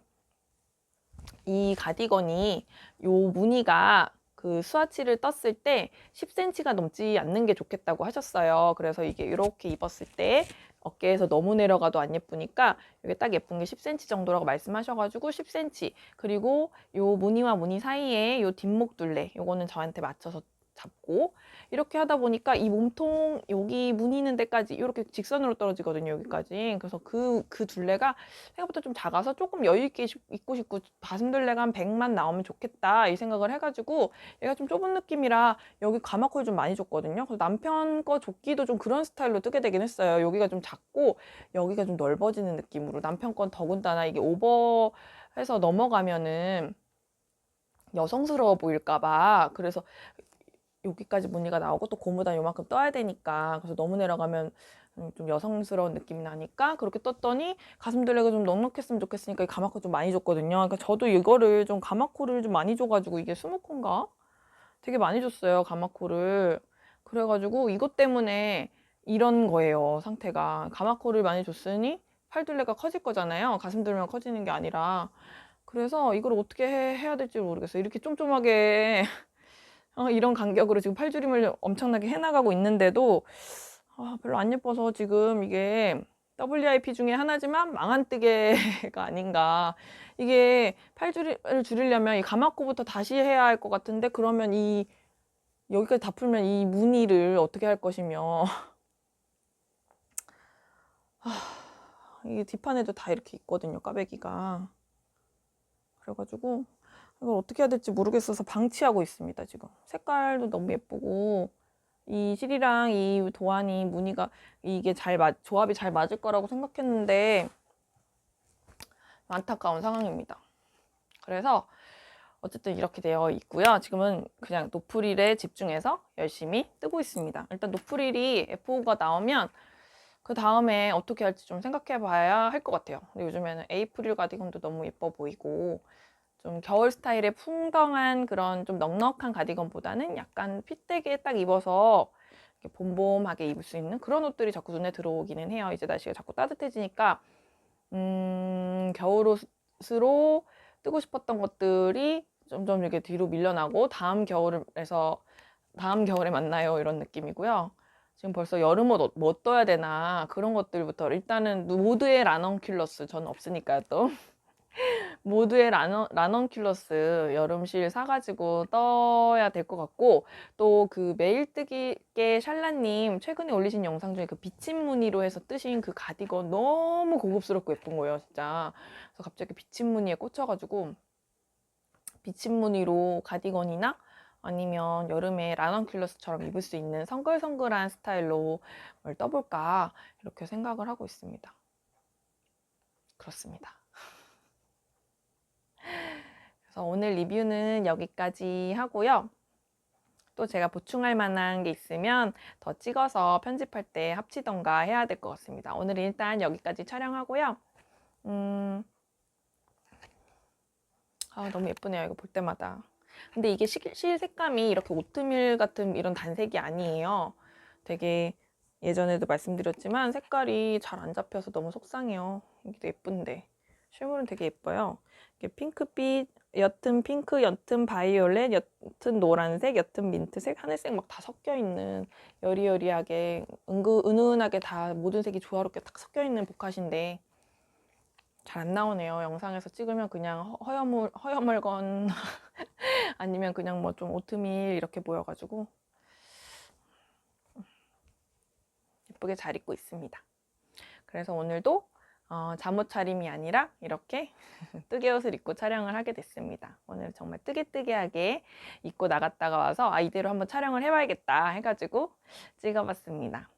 이 가디건이 요 무늬가 그 스와치를 떴을 때 10cm가 넘지 않는 게 좋겠다고 하셨어요. 그래서 이게 이렇게 입었을 때 어깨에서 너무 내려가도 안 예쁘니까 이게 딱 예쁜 게 10cm 정도라고 말씀하셔가지고 10cm, 그리고 요 무늬와 무늬 사이에 요 뒷목 둘레 요거는 저한테 맞춰서 잡고 이렇게 하다 보니까 이 몸통 여기 무늬 있는 데까지 이렇게 직선으로 떨어지거든요. 여기까지. 그래서 그 둘레가 생각보다 좀 작아서 조금 여유 있게 입고 싶고 가슴 둘레가 한 100만 나오면 좋겠다 이 생각을 해가지고 얘가 좀 좁은 느낌이라 여기 가마코를 좀 많이 줬거든요. 그래서 남편 거 조끼도 좀 그런 스타일로 뜨게 되긴 했어요. 여기가 좀 작고 여기가 좀 넓어지는 느낌으로. 남편 건 더군다나 이게 오버해서 넘어가면은 여성스러워 보일까봐. 그래서 여기까지 무늬가 나오고 또 고무단 요만큼 떠야 되니까, 그래서 너무 내려가면 좀 여성스러운 느낌이 나니까 그렇게 떴더니 가슴 둘레가 좀 넉넉했으면 좋겠으니까 이 가마코 좀 많이 줬거든요. 그러니까 저도 이거를 좀 가마코를 좀 많이 줘가지고 이게 20코인가? 되게 많이 줬어요, 가마코를. 그래가지고 이것 때문에 이런 거예요, 상태가. 가마코를 많이 줬으니 팔둘레가 커질 거잖아요. 가슴 둘레만 커지는 게 아니라. 그래서 이걸 어떻게 해야 될지 모르겠어요. 이렇게 쫌쫌하게 이런 간격으로 지금 팔줄임을 엄청나게 해나가고 있는데도 별로 안 예뻐서 지금 이게 WIP 중에 하나지만 망한 뜨개가 아닌가. 이게 팔줄을 줄이려면 이 가마코부터 다시 해야 할 것 같은데, 그러면 여기까지 다 풀면 이 무늬를 어떻게 할 것이며 이게 뒷판에도 다 이렇게 있거든요, 꽈배기가. 그래가지고 이걸 어떻게 해야 될지 모르겠어서 방치하고 있습니다. 지금 색깔도 너무 예쁘고 이 실이랑 이 도안이 무늬가 이게 조합이 잘 맞을 거라고 생각했는데 안타까운 상황입니다. 그래서 어쨌든 이렇게 되어 있고요. 지금은 그냥 노프릴에 집중해서 열심히 뜨고 있습니다. 일단 노프릴이 F5가 나오면 그 다음에 어떻게 할지 좀 생각해 봐야 할 것 같아요. 근데 요즘에는 에이프릴 가디건도 너무 예뻐 보이고, 좀 겨울 스타일의 풍덩한 그런 좀 넉넉한 가디건보다는 약간 핏되게 딱 입어서 이렇게 봄봄하게 입을 수 있는 그런 옷들이 자꾸 눈에 들어오기는 해요. 이제 날씨가 자꾸 따뜻해지니까 겨울옷으로 뜨고 싶었던 것들이 점점 이렇게 뒤로 밀려나고 다음 겨울에 만나요 이런 느낌이고요. 지금 벌써 여름옷 뭐 떠야 되나 그런 것들부터 일단은 모두의 란원큘러스 저는 없으니까요 또 모두의 란원큘러스 여름실 사가지고 떠야 될 것 같고, 또 그 매일뜨기계 샬라님 최근에 올리신 영상 중에 그 비침 무늬로 해서 뜨신 그 가디건 너무 고급스럽고 예쁜 거예요 진짜. 그래서 갑자기 비침 무늬에 꽂혀가지고 비침 무늬로 가디건이나 아니면 여름에 란원큘러스처럼 입을 수 있는 성글성글한 스타일로 뭘 떠볼까 이렇게 생각을 하고 있습니다. 그렇습니다. 그래서 오늘 리뷰는 여기까지 하고요. 또 제가 보충할 만한 게 있으면 더 찍어서 편집할 때 합치던가 해야 될 것 같습니다. 오늘은 일단 여기까지 촬영하고요. 너무 예쁘네요. 이거 볼 때마다. 근데 이게 실 색감이 이렇게 오트밀 같은 이런 단색이 아니에요. 되게 예전에도 말씀드렸지만 색깔이 잘 안 잡혀서 너무 속상해요. 이게 예쁜데. 실물은 되게 예뻐요. 이게 핑크빛, 옅은 핑크, 옅은 바이올렛, 옅은 노란색, 옅은 민트색, 하늘색 막 다 섞여 있는 여리여리하게 은은하게 다 모든 색이 조화롭게 딱 섞여 있는 복합인데 잘 안 나오네요. 영상에서 찍으면 그냥 허여멀건 아니면 그냥 뭐 좀 오트밀 이렇게 보여가지고 예쁘게 잘 입고 있습니다. 그래서 오늘도 잠옷 차림이 아니라 이렇게 뜨개 옷을 입고 촬영을 하게 됐습니다. 오늘 정말 뜨개뜨개하게 입고 나갔다가 와서 이대로 한번 촬영을 해봐야겠다 해가지고 찍어봤습니다.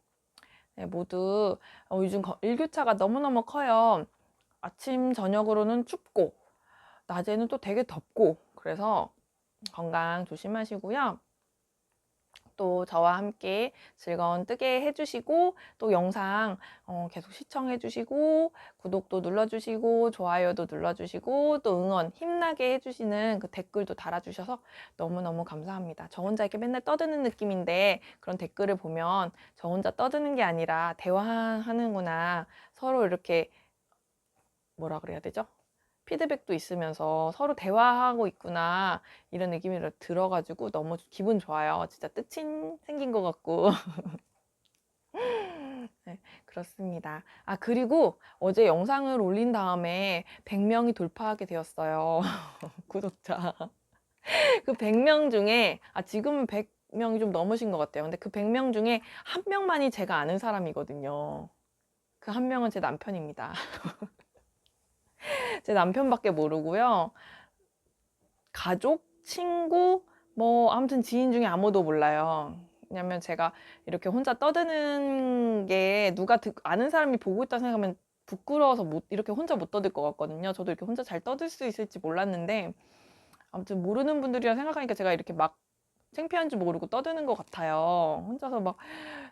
네, 모두 요즘 일교차가 너무너무 커요. 아침 저녁으로는 춥고 낮에는 또 되게 덥고 그래서 건강 조심하시고요. 또 저와 함께 즐거운 뜨개 해주시고 또 영상 계속 시청해주시고 구독도 눌러주시고 좋아요도 눌러주시고 또 응원 힘나게 해주시는 그 댓글도 달아주셔서 너무너무 감사합니다. 저 혼자 이렇게 맨날 떠드는 느낌인데 그런 댓글을 보면 저 혼자 떠드는 게 아니라 대화하는구나, 서로 이렇게 뭐라 그래야 되죠? 피드백도 있으면서 서로 대화하고 있구나 이런 느낌이 들어가지고 너무 기분 좋아요. 진짜 뜻이 생긴 것 같고 네, 그렇습니다. 그리고 어제 영상을 올린 다음에 100명이 돌파하게 되었어요. 구독자. 그 100명 중에 지금은 100명이 좀 넘으신 것 같아요. 근데 그 100명 중에 한 명만이 제가 아는 사람이거든요. 그 한 명은 제 남편입니다. 제 남편밖에 모르고요. 가족, 친구, 뭐 아무튼 지인 중에 아무도 몰라요. 왜냐면 제가 이렇게 혼자 떠드는 게 누가 아는 사람이 보고 있다 생각하면 부끄러워서 이렇게 혼자 못 떠들 것 같거든요. 저도 이렇게 혼자 잘 떠들 수 있을지 몰랐는데 아무튼 모르는 분들이라 생각하니까 제가 이렇게 막 창피한 줄 모르고 떠드는 것 같아요. 혼자서 막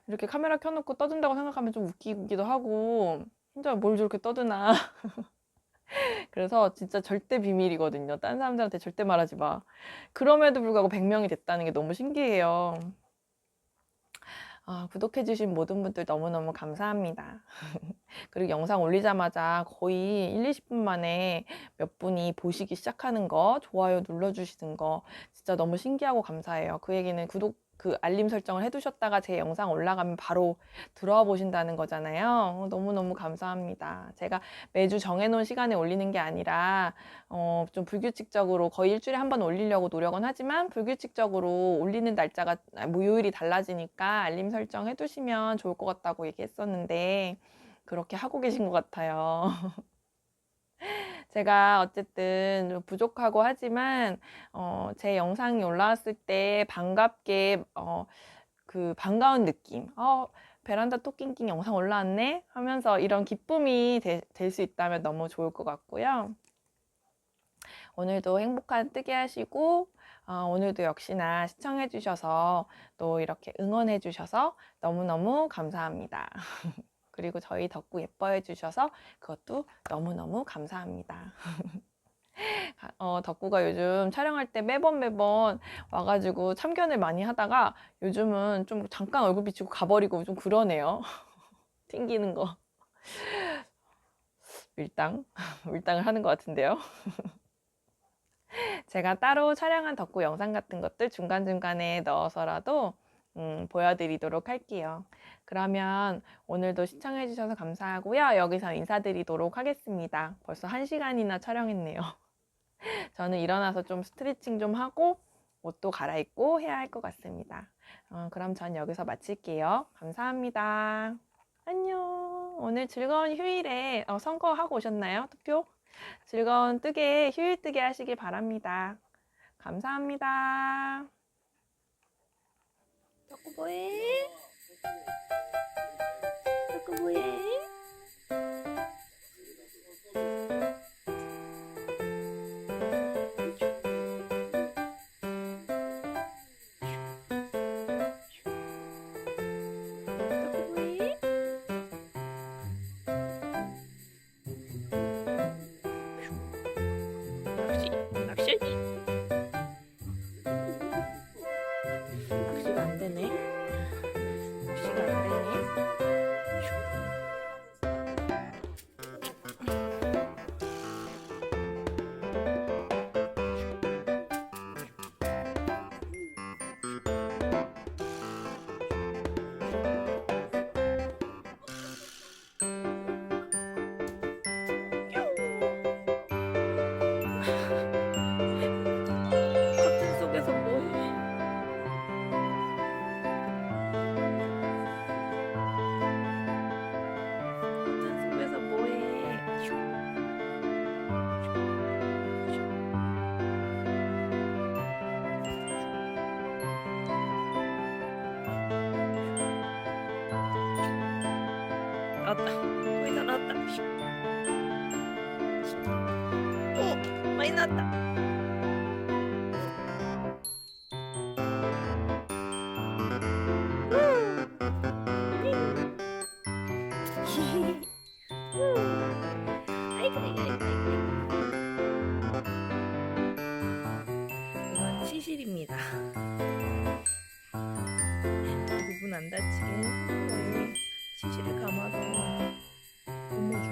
이렇게 카메라 켜놓고 떠든다고 생각하면 좀 웃기기도 하고 혼자 뭘 저렇게 떠드나. 그래서 진짜 절대 비밀이거든요. 딴 사람들한테 절대 말하지 마. 그럼에도 불구하고 100명이 됐다는 게 너무 신기해요. 구독해주신 모든 분들 너무너무 감사합니다. 그리고 영상 올리자마자 거의 1, 20분 만에 몇 분이 보시기 시작하는 거, 좋아요 눌러주시는 거 진짜 너무 신기하고 감사해요. 그 얘기는 알림 설정을 해두셨다가 제 영상 올라가면 바로 들어와 보신다는 거잖아요. 너무너무 감사합니다. 제가 매주 정해놓은 시간에 올리는 게 아니라 좀 불규칙적으로 거의 일주일에 한 번 올리려고 노력은 하지만 불규칙적으로 올리는 날짜가 요일이 달라지니까 알림 설정 해두시면 좋을 것 같다고 얘기했었는데 그렇게 하고 계신 것 같아요. 제가 어쨌든 좀 부족하고 하지만 제 영상이 올라왔을 때 반갑게 그 반가운 느낌, 베란다 토킹킹 영상 올라왔네 하면서 이런 기쁨이 될 수 있다면 너무 좋을 것 같고요. 오늘도 행복한 뜨개 하시고 오늘도 역시나 시청해 주셔서 또 이렇게 응원해 주셔서 너무너무 감사합니다. 그리고 저희 덕구 예뻐해 주셔서 그것도 너무너무 감사합니다. 덕구가 요즘 촬영할 때 매번 와가지고 참견을 많이 하다가 요즘은 좀 잠깐 얼굴 비치고 가버리고 좀 그러네요. 튕기는 거. 밀당을 하는 것 같은데요. 제가 따로 촬영한 덕구 영상 같은 것들 중간중간에 넣어서라도 보여드리도록 할게요. 그러면 오늘도 시청해주셔서 감사하고요. 여기서 인사드리도록 하겠습니다. 벌써 1시간이나 촬영했네요. 저는 일어나서 좀 스트레칭 좀 하고 옷도 갈아입고 해야 할 것 같습니다. 그럼 전 여기서 마칠게요. 감사합니다. 안녕. 오늘 즐거운 휴일에 선거하고 오셨나요? 투표? 즐거운 뜨개, 휴일 뜨개 하시길 바랍니다. 감사합니다. 덕구 뭐해? 덕구 뭐해? 낚시가 안 되네. 낚시가 안 되네. 커튼 속에서 뭐해? 커튼 속에서 뭐해? 나왔다. 거의 다 나왔다. 오, 많이 나왔다. 아이고, 아이고, 아이고, 이건 치실입니다. 부분 안 다치게 머리에 치실을 감아서 고무줄,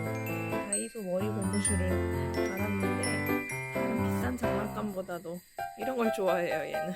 다이소 머리 고무줄을 달았는데 다른 비싼 장난감보다도 이런 걸 좋아해요, 얘는.